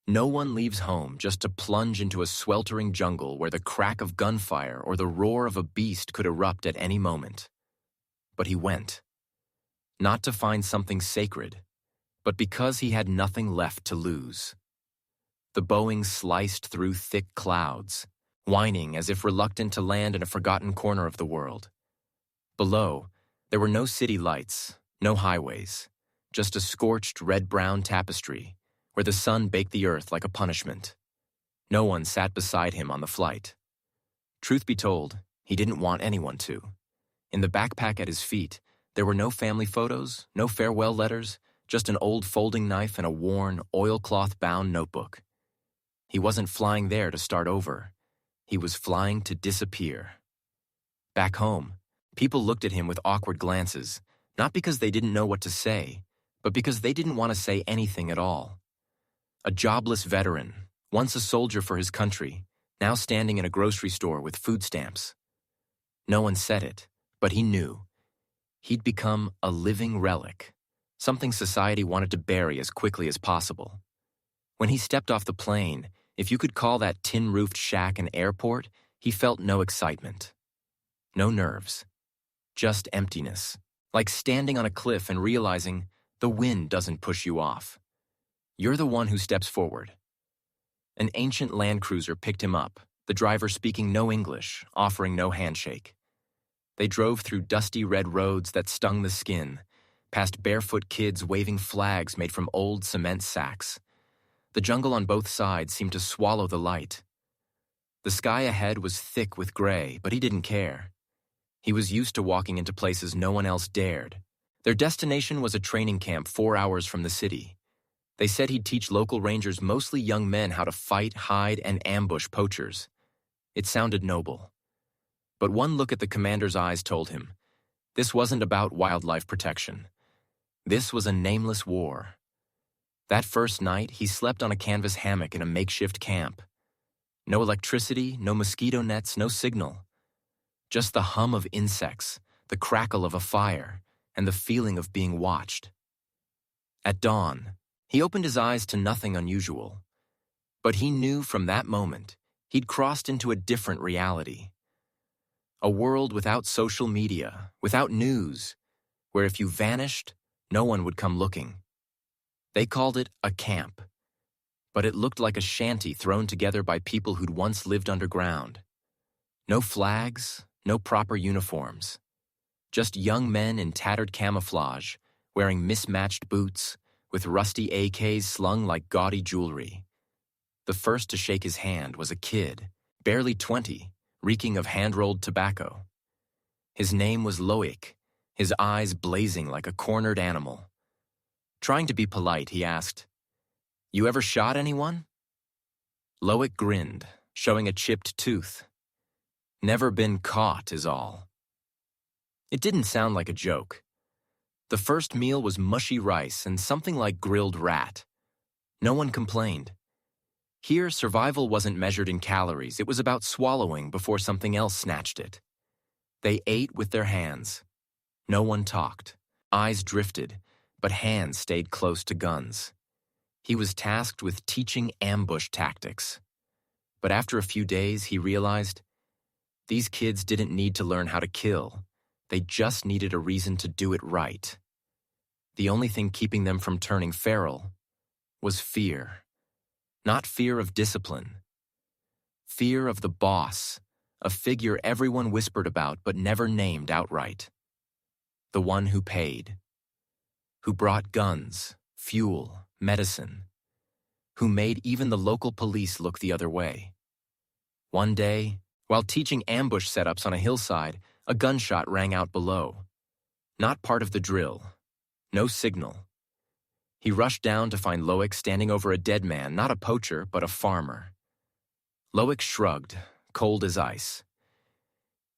No one leaves home just to plunge into a sweltering jungle where the crack of gunfire or the roar of a beast could erupt at any moment. But he went. Not to find something sacred, but because he had nothing left to lose. The Boeing sliced through thick clouds, whining as if reluctant to land in a forgotten corner of the world. Below, there were no city lights, no highways, just a scorched red-brown tapestry where the sun baked the earth like a punishment. No one sat beside him on the flight. Truth be told, he didn't want anyone to. In the backpack at his feet, there were no family photos, no farewell letters, just an old folding knife and a worn, oilcloth-bound notebook. He wasn't flying there to start over. He was flying to disappear. Back home, people looked at him with awkward glances, not because they didn't know what to say, but because they didn't want to say anything at all. A jobless veteran, once a soldier for his country, now standing in a grocery store with food stamps. No one said it, but he knew. He'd become a living relic, something society wanted to bury as quickly as possible. When he stepped off the plane, if you could call that tin-roofed shack an airport, he felt no excitement. No nerves. Just emptiness. Like standing on a cliff and realizing the wind doesn't push you off. You're the one who steps forward. An ancient Land Cruiser picked him up, the driver speaking no English, offering no handshake. They drove through dusty red roads that stung the skin, past barefoot kids waving flags made from old cement sacks. The jungle on both sides seemed to swallow the light. The sky ahead was thick with gray, but he didn't care. He was used to walking into places no one else dared. Their destination was a training camp 4 hours from the city. They said he'd teach local rangers, mostly young men, how to fight, hide, and ambush poachers. It sounded noble. But one look at the commander's eyes told him, this wasn't about wildlife protection. This was a nameless war. That first night, he slept on a canvas hammock in a makeshift camp. No electricity, no mosquito nets, no signal. Just the hum of insects, the crackle of a fire, and the feeling of being watched. At dawn, he opened his eyes to nothing unusual. But he knew from that moment he'd crossed into a different reality. A world without social media, without news, where if you vanished, no one would come looking. They called it a camp, but it looked like a shanty thrown together by people who'd once lived underground. No flags, no proper uniforms. Just young men in tattered camouflage, wearing mismatched boots, with rusty AKs slung like gaudy jewelry. The first to shake his hand was a kid, barely 20, reeking of hand-rolled tobacco. His name was Loic, his eyes blazing like a cornered animal. Trying to be polite, he asked, "You ever shot anyone?" Loic grinned, showing a chipped tooth. "Never been caught, is all." It didn't sound like a joke. The first meal was mushy rice and something like grilled rat. No one complained. Here, survival wasn't measured in calories. It was about swallowing before something else snatched it. They ate with their hands. No one talked. Eyes drifted, but hands stayed close to guns. He was tasked with teaching ambush tactics. But after a few days, he realized these kids didn't need to learn how to kill. They just needed a reason to do it right. The only thing keeping them from turning feral was fear. Not fear of discipline. Fear of the boss, a figure everyone whispered about but never named outright. The one who paid. Who brought guns, fuel, medicine. Who made even the local police look the other way. One day, while teaching ambush setups on a hillside, a gunshot rang out below. Not part of the drill. No signal. He rushed down to find Loic standing over a dead man, not a poacher, but a farmer. Loic shrugged, cold as ice.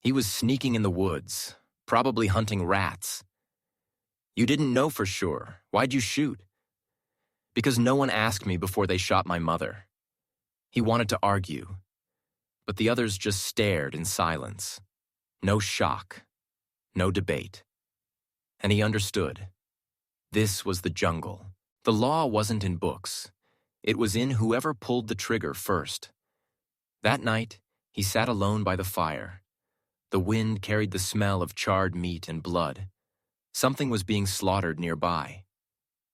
He was sneaking in the woods, probably hunting rats. "You didn't know for sure. Why'd you shoot?" Because no one asked me before they shot my mother. He wanted to argue, but the others just stared in silence. No shock, no debate. And he understood. This was the jungle. The law wasn't in books. It was in whoever pulled the trigger first. That night, he sat alone by the fire. The wind carried the smell of charred meat and blood. Something was being slaughtered nearby.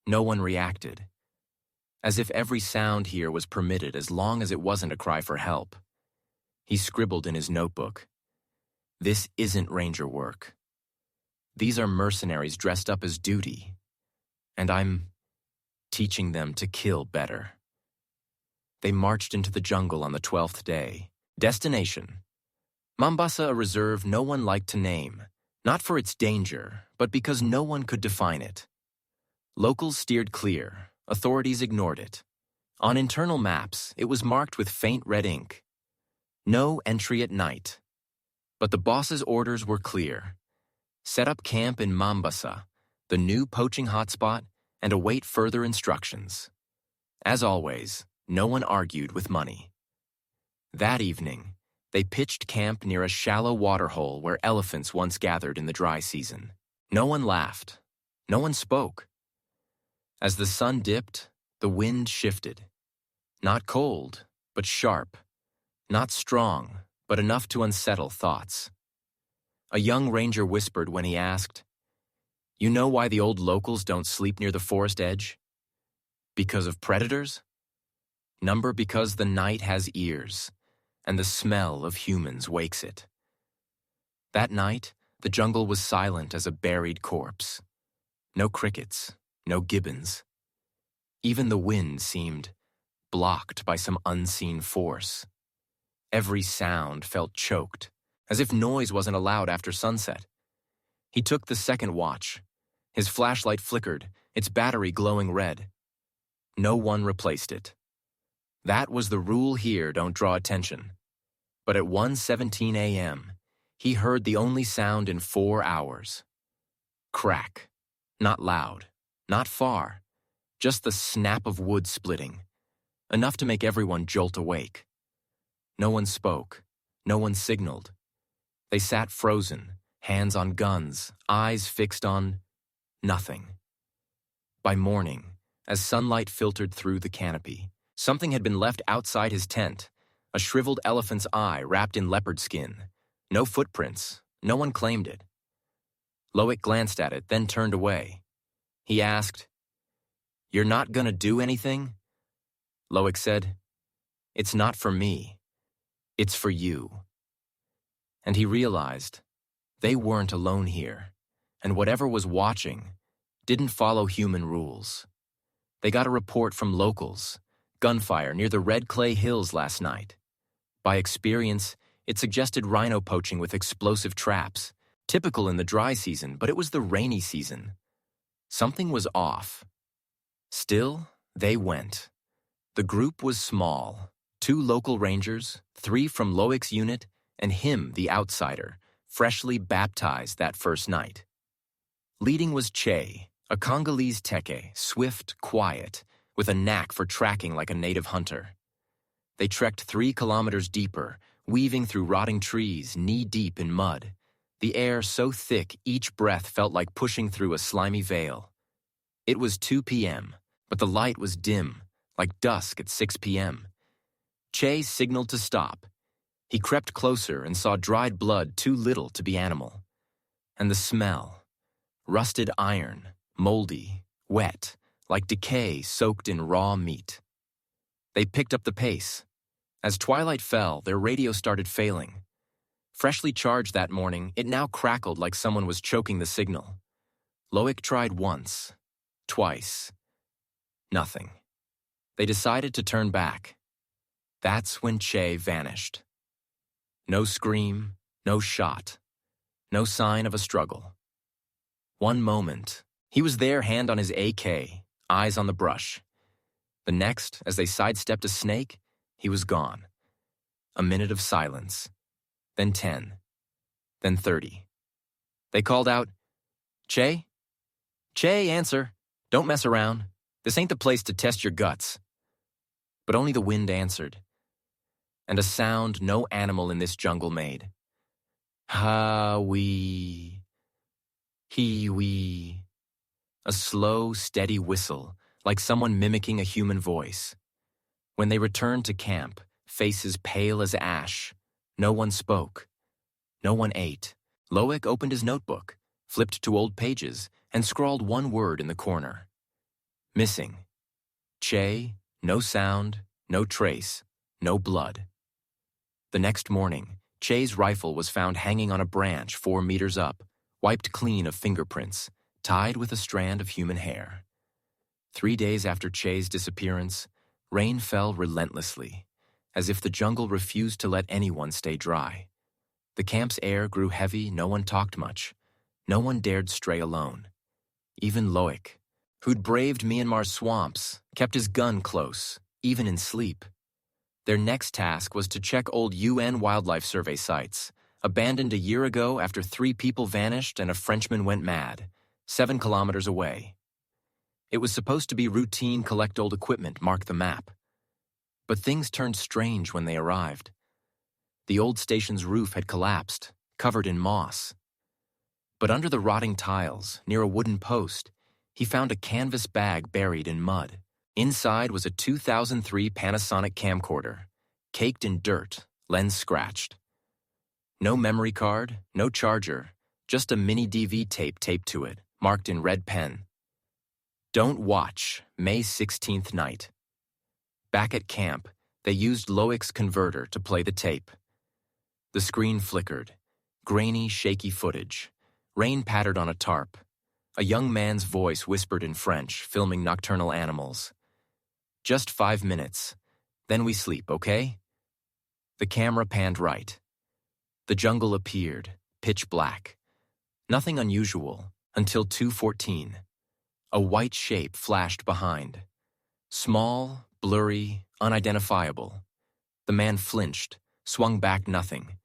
No one reacted. As if every sound here was permitted as long as it wasn't a cry for help. He scribbled in his notebook. This isn't ranger work. These are mercenaries dressed up as duty. And I'm teaching them to kill better. They marched into the jungle on the 12th day. Destination: Mombasa, a reserve no one liked to name, not for its danger, but because no one could define it. Locals steered clear, authorities ignored it. On internal maps, it was marked with faint red ink. No entry at night. But the boss's orders were clear. Set up camp in Mombasa, the new poaching hotspot, and await further instructions. As always, no one argued with money. That evening, they pitched camp near a shallow waterhole where elephants once gathered in the dry season. No one laughed. No one spoke. As the sun dipped, the wind shifted. Not cold, but sharp. Not strong, but enough to unsettle thoughts. A young ranger whispered when he asked, "You know why the old locals don't sleep near the forest edge? Because of predators? Number because the night has ears, and the smell of humans wakes it." That night, the jungle was silent as a buried corpse. No crickets, no gibbons. Even the wind seemed blocked by some unseen force. Every sound felt choked, as if noise wasn't allowed after sunset. He took the second watch. His flashlight flickered, its battery glowing red. No one replaced it. That was the rule here, don't draw attention. But at 1:17 a.m., he heard the only sound in 4 hours. Crack. Not loud, not far. Just the snap of wood splitting. Enough to make everyone jolt awake. No one spoke. No one signaled. They sat frozen, hands on guns, eyes fixed on nothing. By morning, as sunlight filtered through the canopy, something had been left outside his tent, a shriveled elephant's eye wrapped in leopard skin. No footprints. No one claimed it. Loic glanced at it, then turned away. He asked, "You're not gonna do anything?" Loic said, "It's not for me. It's for you." And he realized they weren't alone here, and whatever was watching didn't follow human rules. They got a report from locals, gunfire near the Red Clay Hills last night. By experience, it suggested rhino poaching with explosive traps, typical in the dry season, but it was the rainy season. Something was off. Still, they went. The group was small. 2 local rangers, 3 from Loic's unit, and him, the outsider, freshly baptized that first night. Leading was Che, a Congolese teke, swift, quiet, with a knack for tracking like a native hunter. They trekked 3 kilometers deeper, weaving through rotting trees, knee-deep in mud. The air so thick each breath felt like pushing through a slimy veil. It was 2 p.m., but the light was dim, like dusk at 6 p.m. Che signaled to stop. He crept closer and saw dried blood too little to be animal. And the smell. Rusted iron, moldy, wet, like decay soaked in raw meat. They picked up the pace. As twilight fell, their radio started failing. Freshly charged that morning, it now crackled like someone was choking the signal. Loic tried once, twice. Nothing. They decided to turn back. That's when Che vanished. No scream, no shot, no sign of a struggle. One moment, he was there, hand on his AK, eyes on the brush. The next, as they sidestepped a snake, he was gone. A minute of silence, then 10, then 30. They called out, "Che? Che, answer. Don't mess around." This ain't the place to test your guts. But only the wind answered, and a sound no animal in this jungle made. Ha-wee, he-wee. A slow, steady whistle, like someone mimicking a human voice. When they returned to camp, faces pale as ash, no one spoke. No one ate. Loic opened his notebook, flipped to old pages, and scrawled one word in the corner. Missing. Che, no sound, no trace, no blood. The next morning, Che's rifle was found hanging on a branch 4 meters up, wiped clean of fingerprints, tied with a strand of human hair. 3 days after Che's disappearance, rain fell relentlessly, as if the jungle refused to let anyone stay dry. The camp's air grew heavy, no one talked much. No one dared stray alone. Even Loic, who'd braved Myanmar's swamps, kept his gun close, even in sleep. Their next task was to check old UN Wildlife Survey sites, abandoned a year ago after 3 people vanished and a Frenchman went mad, 7 kilometers away. It was supposed to be routine collect old equipment, mark the map. But things turned strange when they arrived. The old station's roof had collapsed, covered in moss. But under the rotting tiles, near a wooden post, he found a canvas bag buried in mud. Inside was a 2003 Panasonic camcorder, caked in dirt, lens scratched. No memory card, no charger, just a mini DV tape taped to it, marked in red pen. Don't watch, May 16th night. Back at camp, they used Loic's converter to play the tape. The screen flickered, grainy, shaky footage. Rain pattered on a tarp. A young man's voice whispered in French, filming nocturnal animals. Just 5 minutes. Then we sleep, okay? The camera panned right. The jungle appeared, pitch black. Nothing unusual, until 2:14. A white shape flashed behind. Small, blurry, unidentifiable. The man flinched, swung back nothing.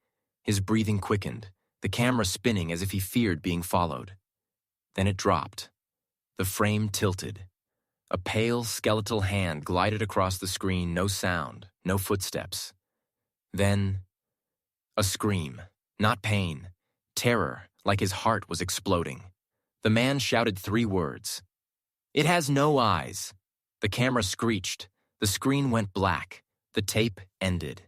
His breathing quickened, the camera spinning as if he feared being followed. Then it dropped. The frame tilted. A pale, skeletal hand glided across the screen, no sound, no footsteps. Then, a scream, not pain, terror, like his heart was exploding. The man shouted 3 words. It has no eyes. The camera screeched. The screen went black. The tape ended.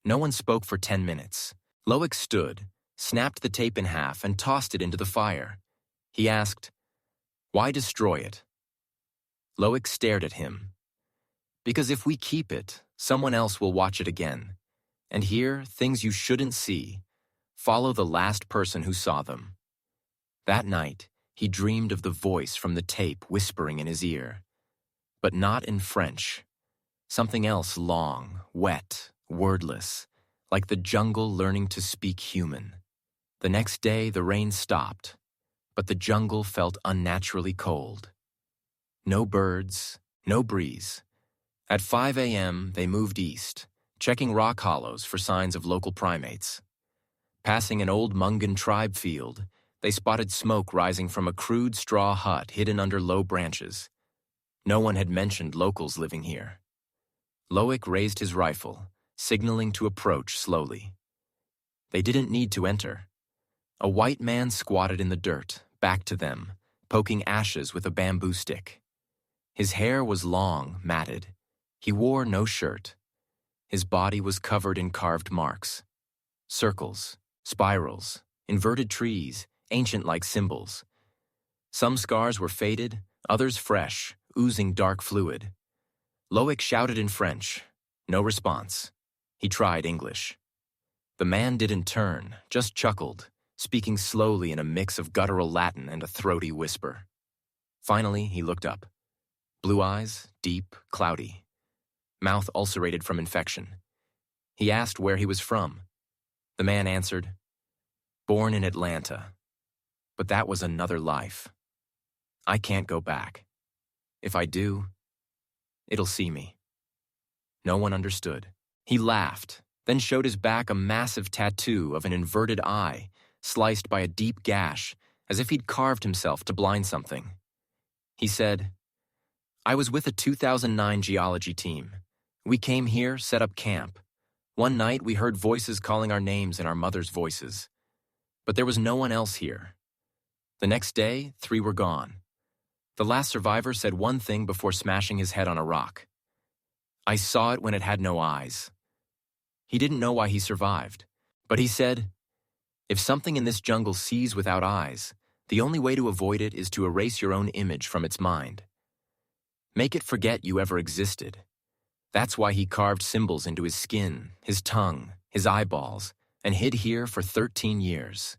No one spoke for 10 minutes. Loic stood, snapped the tape in half, and tossed it into the fire. He asked, "Why destroy it?" Loic stared at him. "Because if we keep it, someone else will watch it again. And hear things you shouldn't see. Follow the last person who saw them." That night, he dreamed of the voice from the tape whispering in his ear. But not in French. Something else long, wet, wordless, like the jungle learning to speak human. The next day, the rain stopped, but the jungle felt unnaturally cold. No birds, no breeze. At 5 a.m., they moved east, checking rock hollows for signs of local primates. Passing an old Mungan tribe field, they spotted smoke rising from a crude straw hut hidden under low branches. No one had mentioned locals living here. Loic raised his rifle, signaling to approach slowly. They didn't need to enter. A white man squatted in the dirt, back to them, poking ashes with a bamboo stick. His hair was long, matted. He wore no shirt. His body was covered in carved marks. Circles, spirals, inverted trees, ancient-like symbols. Some scars were faded, others fresh, oozing dark fluid. Loic shouted in French. No response. He tried English. The man didn't turn, just chuckled, speaking slowly in a mix of guttural Latin and a throaty whisper. Finally, he looked up. Blue eyes, deep, cloudy. Mouth ulcerated from infection. He asked where he was from. The man answered, "Born in Atlanta. But that was another life. I can't go back. If I do, it'll see me." No one understood. He laughed, then showed his back a massive tattoo of an inverted eye, sliced by a deep gash, as if he'd carved himself to blind something. He said, I was with a 2009 geology team. We came here, set up camp. One night, we heard voices calling our names in our mother's voices. But there was no one else here. The next day, 3 were gone. The last survivor said one thing before smashing his head on a rock. I saw it when it had no eyes. He didn't know why he survived, but he said, if something in this jungle sees without eyes, the only way to avoid it is to erase your own image from its mind. Make it forget you ever existed. That's why he carved symbols into his skin, his tongue, his eyeballs, and hid here for 13 years,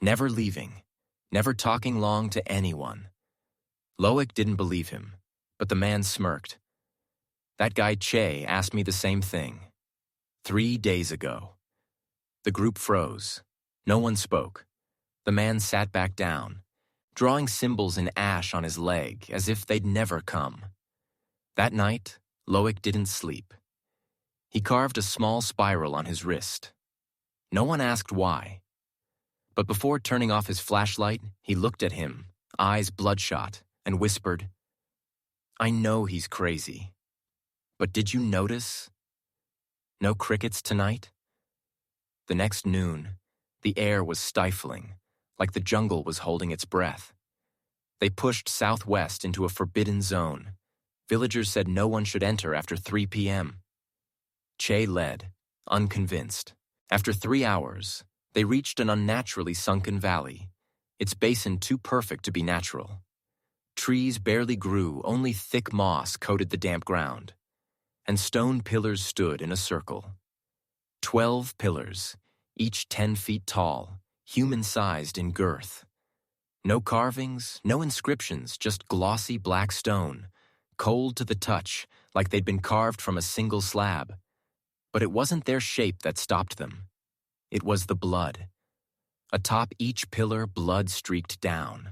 never leaving, never talking long to anyone. Loic didn't believe him, but the man smirked. That guy Che asked me the same thing. 3 days ago. The group froze. No one spoke. The man sat back down, drawing symbols in ash on his leg as if they'd never come. That night, Loic didn't sleep. He carved a small spiral on his wrist. No one asked why. But before turning off his flashlight, he looked at him, eyes bloodshot, and whispered, I know he's crazy. But did you notice? No crickets tonight? The next noon, the air was stifling, like the jungle was holding its breath. They pushed southwest into a forbidden zone. Villagers said no one should enter after 3 p.m. Che led, unconvinced. After 3 hours, they reached an unnaturally sunken valley, its basin too perfect to be natural. Trees barely grew, only thick moss coated the damp ground. And stone pillars stood in a circle. 12 pillars, each 10 feet tall, human-sized in girth. No carvings, no inscriptions, just glossy black stone, cold to the touch, like they'd been carved from a single slab. But it wasn't their shape that stopped them. It was the blood. Atop each pillar, blood streaked down.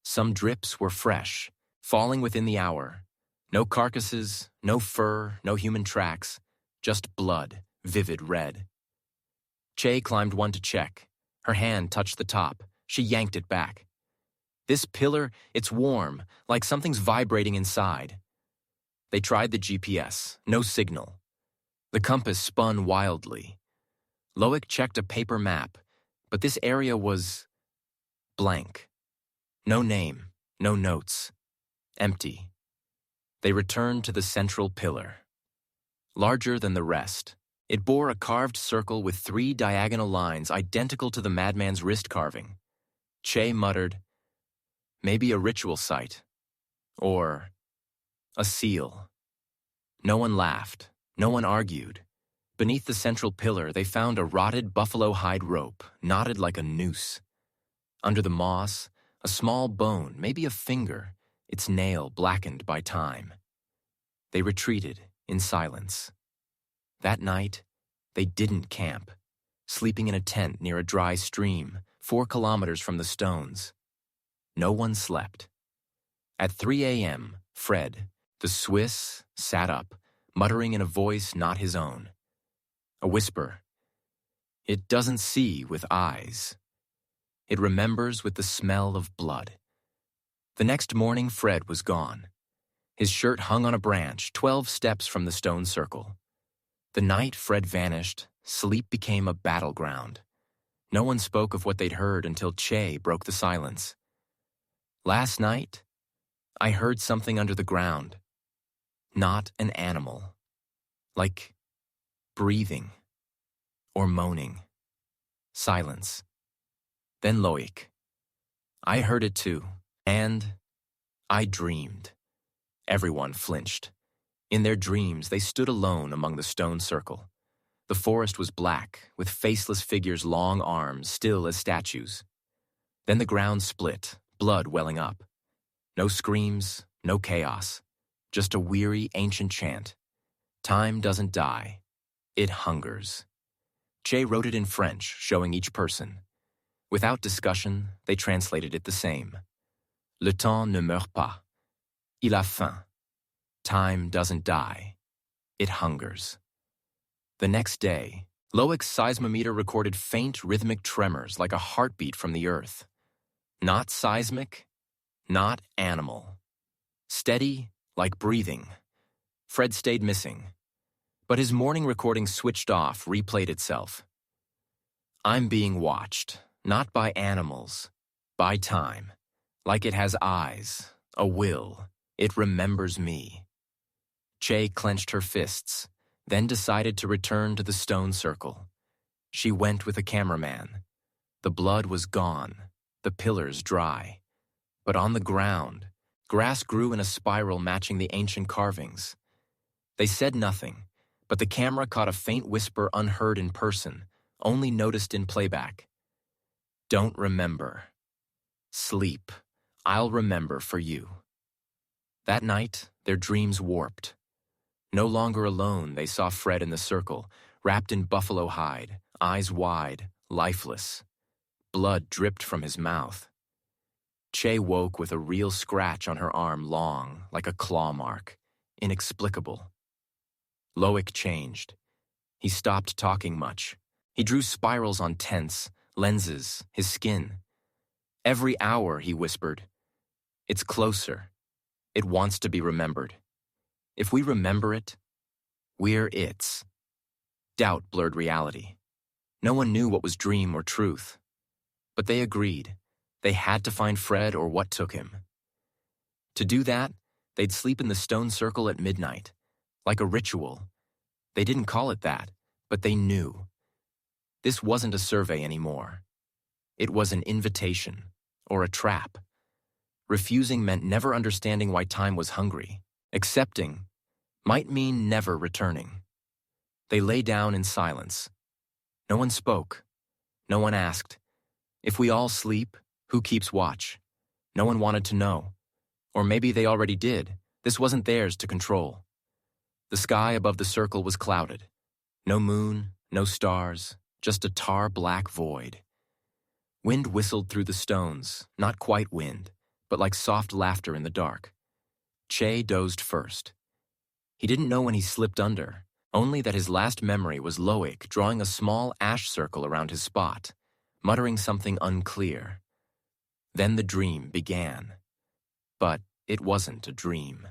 Some drips were fresh, falling within the hour. No carcasses, no fur, no human tracks, just blood, vivid red. Che climbed one to check. Her hand touched the top. She yanked it back. This pillar, it's warm, like something's vibrating inside. They tried the GPS, no signal. The compass spun wildly. Loic checked a paper map, but this area was blank. No name, no notes. Empty. They returned to the central pillar. Larger than the rest, it bore a carved circle with 3 diagonal lines identical to the madman's wrist carving. Che muttered, maybe a ritual site. Or a seal. No one laughed. No one argued. Beneath the central pillar, they found a rotted buffalo hide rope, knotted like a noose. Under the moss, a small bone, maybe a finger, its nail blackened by time. They retreated in silence. That night, they didn't camp, sleeping in a tent near a dry stream, 4 kilometers from the stones. No one slept. At 3 a.m., Fred, the Swiss, sat up, muttering in a voice not his own. A whisper. It doesn't see with eyes. It remembers with the smell of blood. The next morning, Fred was gone. His shirt hung on a branch, 12 steps from the stone circle. The night Fred vanished, sleep became a battleground. No one spoke of what they'd heard until Che broke the silence. Last night, I heard something under the ground. Not an animal. Like breathing or moaning. Silence. Then Loic. I heard it too, and I dreamed. Everyone flinched. In their dreams, they stood alone among the stone circle. The forest was black, with faceless figures' long arms, still as statues. Then the ground split, blood welling up. No screams, no chaos. Just a weary, ancient chant. Time doesn't die. It hungers. Che wrote it in French, showing each person. Without discussion, they translated it the same. Le temps ne meurt pas. Il a faim. Time doesn't die. It hungers. The next day, Loic's seismometer recorded faint rhythmic tremors like a heartbeat from the earth. Not seismic, not animal. Steady, like breathing. Fred stayed missing, but his morning recording switched off, replayed itself. I'm being watched, not by animals, by time. Like it has eyes, a will, it remembers me. Che clenched her fists, then decided to return to the stone circle. She went with a cameraman. The blood was gone, the pillars dry. But on the ground, grass grew in a spiral matching the ancient carvings. They said nothing, but the camera caught a faint whisper unheard in person, only noticed in playback. Don't remember. Sleep. I'll remember for you. That night, their dreams warped. No longer alone, they saw Fred in the circle, wrapped in buffalo hide, eyes wide, lifeless. Blood dripped from his mouth. Che woke with a real scratch on her arm, long, like a claw mark, inexplicable. Loic changed. He stopped talking much. He drew spirals on tents, lenses, his skin. Every hour, he whispered, it's closer. It wants to be remembered. If we remember it, we're its. Doubt blurred reality. No one knew what was dream or truth. But they agreed. They had to find Fred or what took him. To do that, they'd sleep in the stone circle at midnight, like a ritual. They didn't call it that, but they knew. This wasn't a survey anymore. It was an invitation, or a trap. Refusing meant never understanding why time was hungry. Accepting might mean never returning. They lay down in silence. No one spoke. No one asked, if we all sleep, who keeps watch? No one wanted to know. Or maybe they already did. This wasn't theirs to control. The sky above the circle was clouded. No moon, no stars, just a tar-black void. Wind whistled through the stones, not quite wind, but like soft laughter in the dark. Che dozed first. He didn't know when he slipped under, only that his last memory was Loic drawing a small ash circle around his spot, muttering something unclear. Then the dream began. But it wasn't a dream.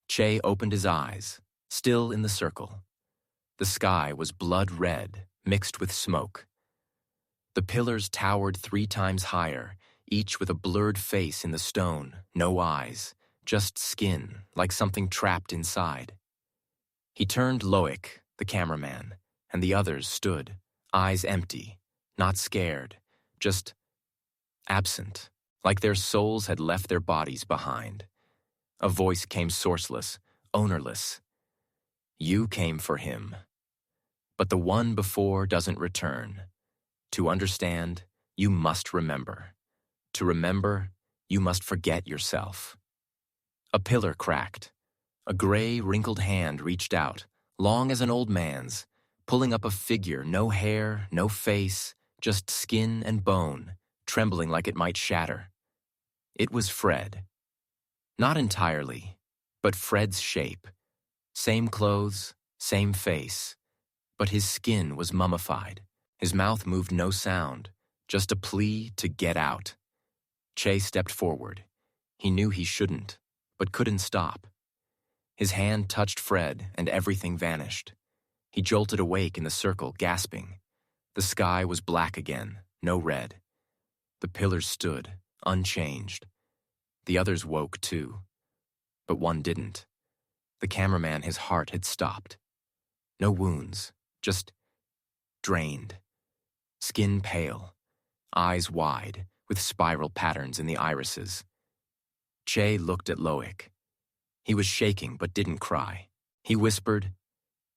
Che opened his eyes, still in the circle. The sky was blood red, mixed with smoke. The pillars towered 3 times higher, each with a blurred face in the stone, no eyes, just skin, like something trapped inside. He turned Loic, the cameraman, and the others stood, eyes empty, not scared, just absent, like their souls had left their bodies behind. A voice came sourceless, ownerless. You came for him. But the one before doesn't return. To understand, you must remember. To remember, you must forget yourself. A pillar cracked. A gray, wrinkled hand reached out, long as an old man's, pulling up a figure, no hair, no face, just skin and bone, trembling like it might shatter. It was Fred. Not entirely, but Fred's shape. Same clothes, same face, but his skin was mummified. His mouth moved no sound, just a plea to get out. Che stepped forward. He knew he shouldn't, but couldn't stop. His hand touched Fred, and everything vanished. He jolted awake in the circle, gasping. The sky was black again, no red. The pillars stood, unchanged. The others woke too, but one didn't. The cameraman, his heart had stopped. No wounds, just drained. Skin pale, eyes wide, with spiral patterns in the irises. Che looked at Loic. He was shaking but didn't cry. He whispered,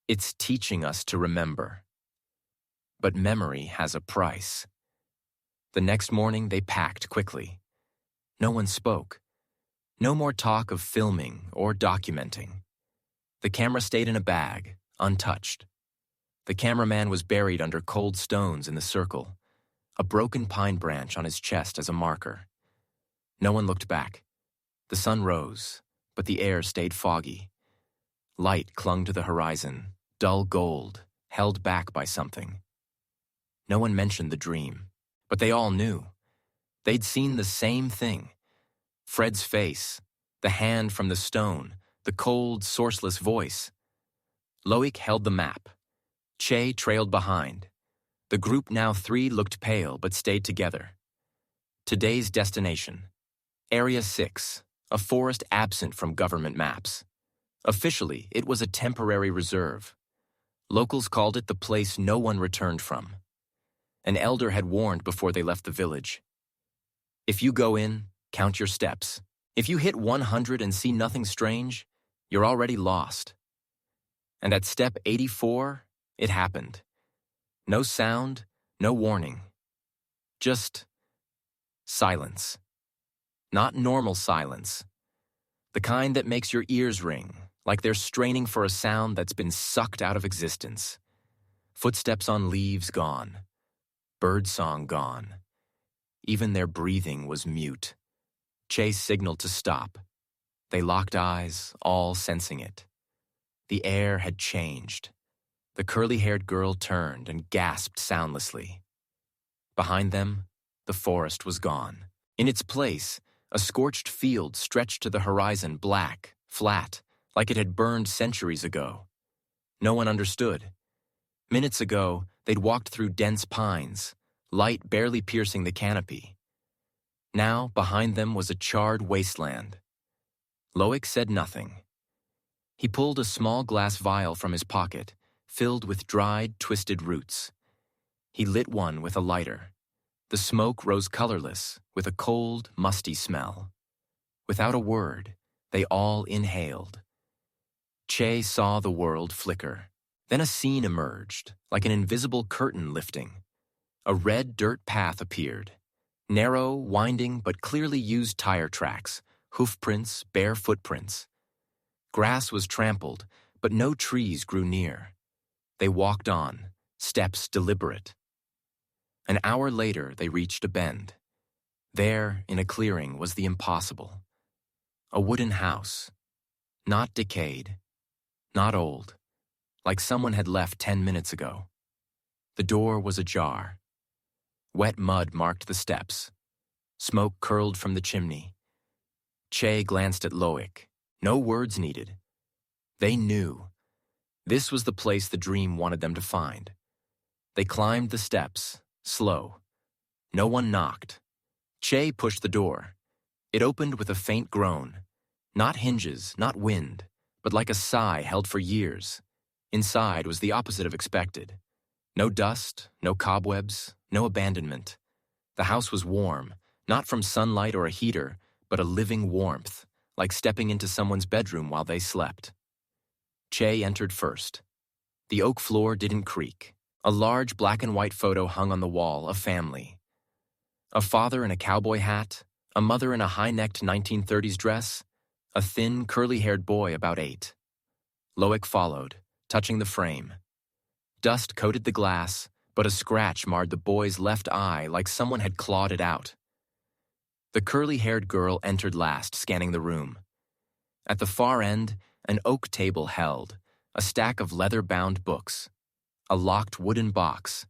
"It's teaching us to remember. But memory has a price." The next morning they packed quickly. No one spoke. No more talk of filming or documenting. The camera stayed in a bag, untouched. The cameraman was buried under cold stones in the circle, a broken pine branch on his chest as a marker. No one looked back. The sun rose, but the air stayed foggy. Light clung to the horizon, dull gold, held back by something. No one mentioned the dream, but they all knew. They'd seen the same thing. Fred's face, The hand from the stone, the cold, sourceless voice. Loic held the map. Che trailed behind. The group, now 3, looked pale but stayed together. Today's destination. Area 6, a forest absent from government maps. Officially, it was a temporary reserve. Locals called it the place no one returned from. An elder had warned before they left the village. If you go in, count your steps. If you hit 100 and see nothing strange, you're already lost. And at step 84, it happened. No sound, no warning. Just silence. Not normal silence. The kind that makes your ears ring, like they're straining for a sound that's been sucked out of existence. Footsteps on leaves gone. Birdsong gone. Even their breathing was mute. Chase signaled to stop. They locked eyes, all sensing it. The air had changed. The curly-haired girl turned and gasped soundlessly. Behind them, the forest was gone. In its place, a scorched field stretched to the horizon, black, flat, like it had burned centuries ago. No one understood. Minutes ago, they'd walked through dense pines, light barely piercing the canopy. Now, behind them was a charred wasteland. Loic said nothing. He pulled a small glass vial from his pocket, filled with dried, twisted roots. He lit one with a lighter. The smoke rose colorless, with a cold, musty smell. Without a word, they all inhaled. Che saw the world flicker. Then a scene emerged, like an invisible curtain lifting. A red dirt path appeared. Narrow, winding, but clearly used tire tracks, hoof prints, bare footprints. Grass was trampled, but no trees grew near. They walked on, steps deliberate. An hour later, they reached a bend. There, in a clearing, was the impossible. A wooden house. Not decayed. Not old. Like someone had left 10 minutes ago. The door was ajar. Wet mud marked the steps. Smoke curled from the chimney. Che glanced at Loic. No words needed. They knew. This was the place the dream wanted them to find. They climbed the steps, slow. No one knocked. Che pushed the door. It opened with a faint groan. Not hinges, not wind, but like a sigh held for years. Inside was the opposite of expected. No dust, no cobwebs, no abandonment. The house was warm, not from sunlight or a heater, but a living warmth, like stepping into someone's bedroom while they slept. Che entered first. The oak floor didn't creak. A large black and white photo hung on the wall, a family. A father in a cowboy hat, a mother in a high-necked 1930s dress, a thin, curly-haired boy about 8. Loic followed, touching the frame. Dust coated the glass, but a scratch marred the boy's left eye like someone had clawed it out. The curly-haired girl entered last, scanning the room. At the far end, an oak table held, a stack of leather-bound books, a locked wooden box,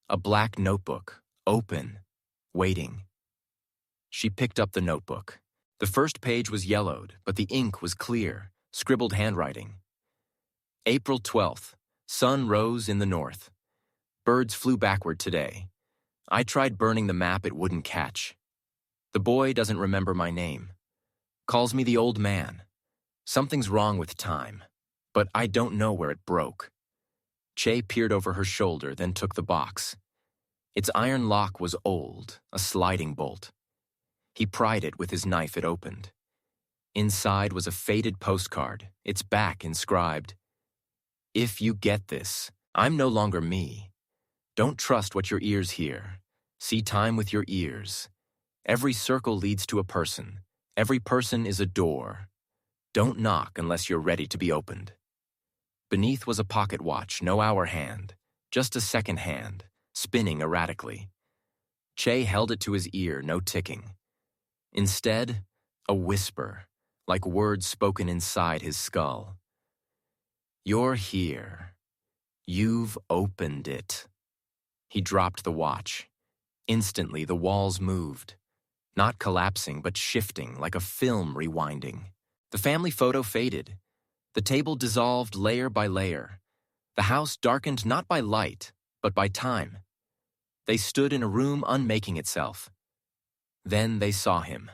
a black notebook, open, waiting. She picked up the notebook. The first page was yellowed, but the ink was clear, scribbled handwriting. April 12th. Sun rose in the north. Birds flew backward today. I tried burning the map, it wouldn't catch. The boy doesn't remember my name. Calls me the old man. Something's wrong with time, but I don't know where it broke. Che peered over her shoulder, then took the box. Its iron lock was old, a sliding bolt. He pried it with his knife. It opened. Inside was a faded postcard, its back inscribed, "If you get this, I'm no longer me. Don't trust what your ears hear. See time with your ears. Every circle leads to a person. Every person is a door. Don't knock unless you're ready to be opened." Beneath was a pocket watch, no hour hand, just a second hand, spinning erratically. Che held it to his ear, no ticking. Instead, a whisper, like words spoken inside his skull. "You're here. You've opened it." He dropped the watch. Instantly, the walls moved. not collapsing but shifting like a film rewinding. The family photo faded. The table dissolved layer by layer. The house darkened not by light, but by time. They stood in a room unmaking itself. Then they saw him.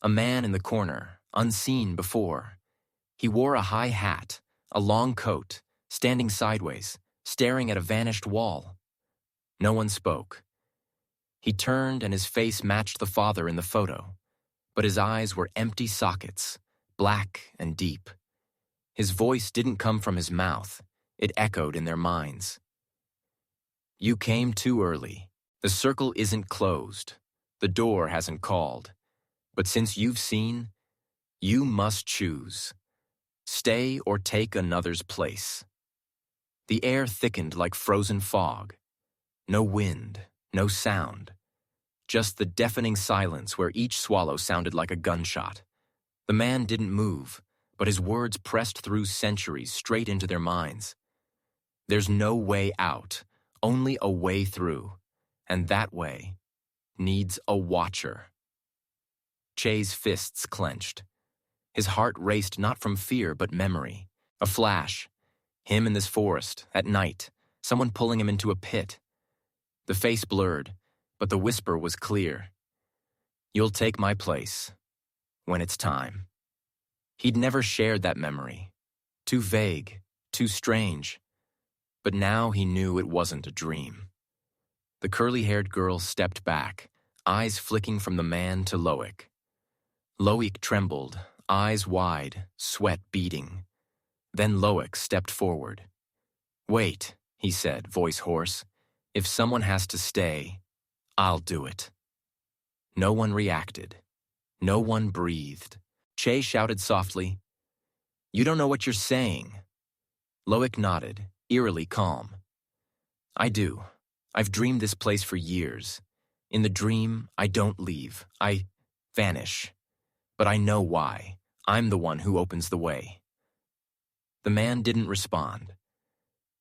A man in the corner, unseen before. He wore a high hat, a long coat, standing sideways, staring at a vanished wall. No one spoke. He turned and his face matched the father in the photo, but his eyes were empty sockets, black and deep. His voice didn't come from his mouth. It echoed in their minds. You came too early. The circle isn't closed. The door hasn't called. But since you've seen, you must choose. Stay or take another's place. The air thickened like frozen fog. No wind, no sound. Just the deafening silence where each swallow sounded like a gunshot. The man didn't move, but his words pressed through centuries straight into their minds. There's no way out, only a way through, and that way needs a watcher. Che's fists clenched. His heart raced not from fear but memory. A flash. Him in this forest, at night, someone pulling him into a pit. The face blurred, but the whisper was clear. You'll take my place, when it's time. He'd never shared that memory. Too vague, too strange. But now he knew it wasn't a dream. The curly-haired girl stepped back, eyes flicking from the man to Loic. Loic trembled, eyes wide, sweat beading. Then Loic stepped forward. Wait, he said, voice hoarse. If someone has to stay, I'll do it. No one reacted. No one breathed. Che shouted softly, You don't know what you're saying. Loic nodded, eerily calm. I do. I've dreamed this place for years. In the dream, I don't leave. I vanish. But I know why. I'm the one who opens the way. The man didn't respond.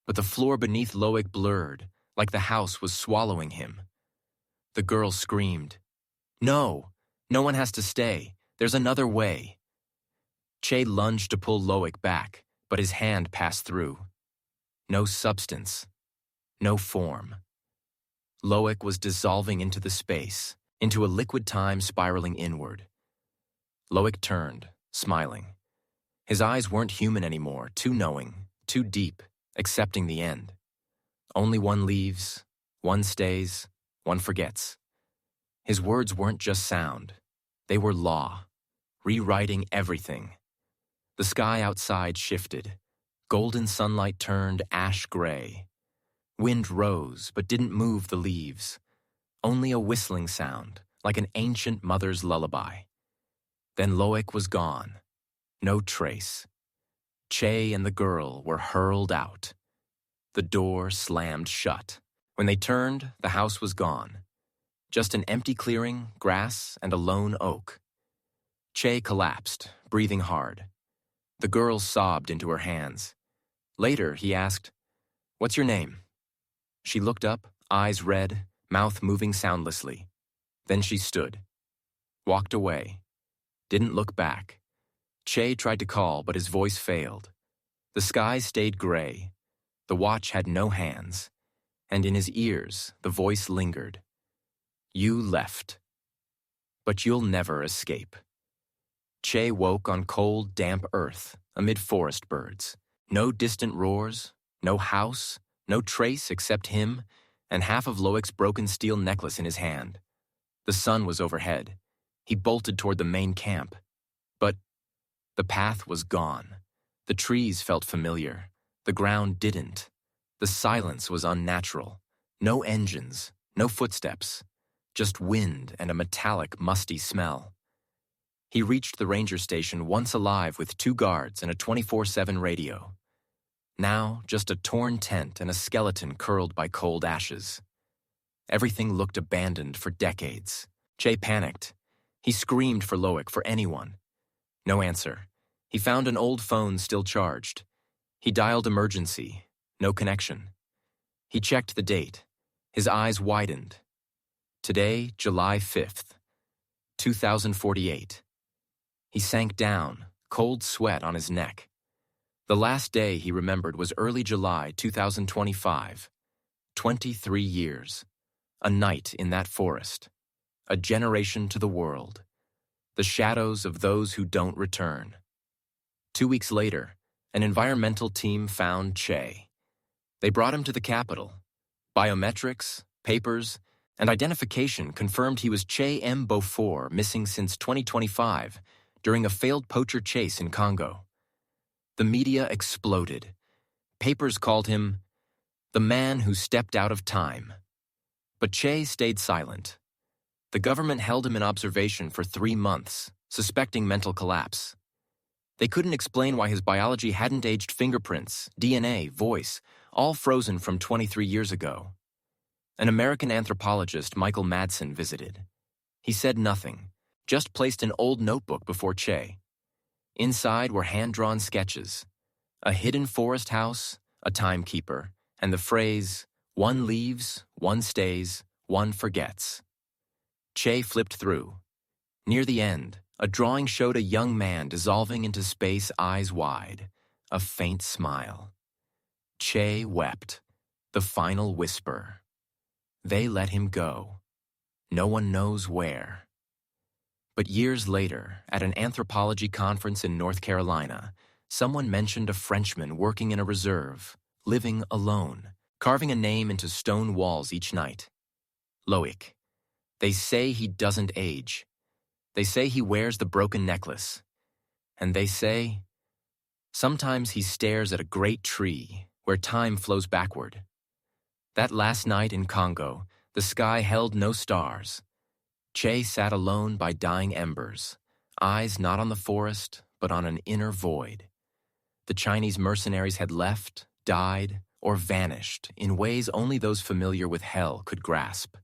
But the floor beneath Loic blurred, like the house was swallowing him. The girl screamed, No! No one has to stay. There's another way. Che lunged to pull Loic back, but his hand passed through. No substance. No form. Loic was dissolving into the space, into a liquid time spiraling inward. Loic turned, smiling. His eyes weren't human anymore, too knowing, too deep, accepting the end. Only one leaves, one stays, one forgets. His words weren't just sound. They were law, rewriting everything. The sky outside shifted. Golden sunlight turned ash gray. Wind rose, but didn't move the leaves. Only a whistling sound, like an ancient mother's lullaby. Then Loic was gone. No trace. Che and the girl were hurled out. The door slammed shut. When they turned, the house was gone. Just an empty clearing, grass, and a lone oak. Che collapsed, breathing hard. The girl sobbed into her hands. Later, he asked, What's your name? She looked up, eyes red, mouth moving soundlessly. Then she stood. Walked away. Didn't look back. Che tried to call, but his voice failed. The sky stayed gray. The watch had no hands. And in his ears, the voice lingered. You left. But you'll never escape. Che woke on cold, damp earth, amid forest birds. No distant roars, no house, no trace except him, and half of Loic's broken steel necklace in his hand. The sun was overhead. He bolted toward the main camp. But the path was gone. The trees felt familiar. The ground didn't. The silence was unnatural. No engines, no footsteps. Just wind and a metallic, musty smell. He reached the ranger station once alive with 2 guards and a 24/7 radio. Now, just a torn tent and a skeleton curled by cold ashes. Everything looked abandoned for decades. Che panicked. He screamed for Loic, for anyone. No answer. He found an old phone still charged. He dialed emergency. No connection. He checked the date. His eyes widened. Today, July 5th. 2048. He sank down, cold sweat on his neck. The last day he remembered was early July 2025. 23 years. A night in that forest. A generation to the world. The shadows of those who don't return. 2 weeks later, an environmental team found Che. They brought him to the capital. Biometrics, papers, and identification confirmed he was Che M. Beaufort, missing since 2025 during a failed poacher chase in Congo. The media exploded. Papers called him the man who stepped out of time. But Che stayed silent. The government held him in observation for 3 months, suspecting mental collapse. They couldn't explain why his biology hadn't aged. Fingerprints, DNA, voice, all frozen from 23 years ago. An American anthropologist, Michael Madsen, visited. He said nothing, just placed an old notebook before Che. Inside were hand-drawn sketches, a hidden forest house, a timekeeper, and the phrase, "One leaves, one stays, one forgets." Che flipped through. Near the end, a drawing showed a young man dissolving into space, eyes wide, a faint smile. Che wept, the final whisper. They let him go. No one knows where. But years later, at an anthropology conference in North Carolina, someone mentioned a Frenchman working in a reserve, living alone, carving a name into stone walls each night. Loic. They say he doesn't age. They say he wears the broken necklace. And they say, sometimes he stares at a great tree where time flows backward. That last night in Congo, the sky held no stars. Che sat alone by dying embers, eyes not on the forest, but on an inner void. The Chinese mercenaries had left, died, or vanished in ways only those familiar with hell could grasp.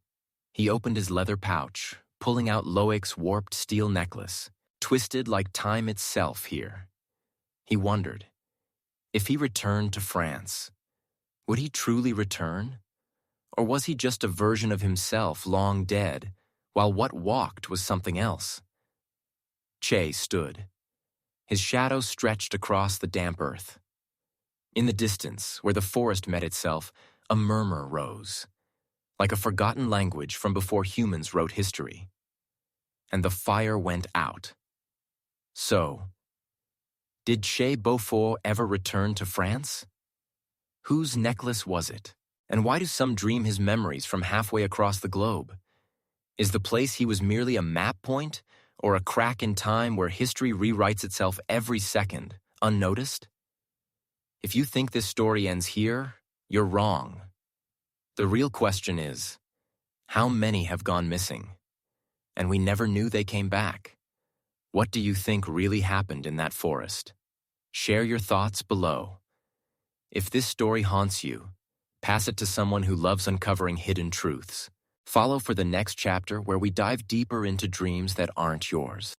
He opened his leather pouch, pulling out Loic's warped steel necklace, twisted like time itself here. He wondered, if he returned to France, would he truly return? Or was he just a version of himself long dead, while what walked was something else? Che stood. His shadow stretched across the damp earth. In the distance, where the forest met itself, a murmur rose, like a forgotten language from before humans wrote history. And the fire went out. So, did Che Beaufort ever return to France? Whose necklace was it? And why do some dream his memories from halfway across the globe? Is the place he was merely a map point, or a crack in time where history rewrites itself every second, unnoticed? If you think this story ends here, you're wrong. The real question is, how many have gone missing? And we never knew they came back. What do you think really happened in that forest? Share your thoughts below. If this story haunts you, pass it to someone who loves uncovering hidden truths. Follow for the next chapter where we dive deeper into dreams that aren't yours.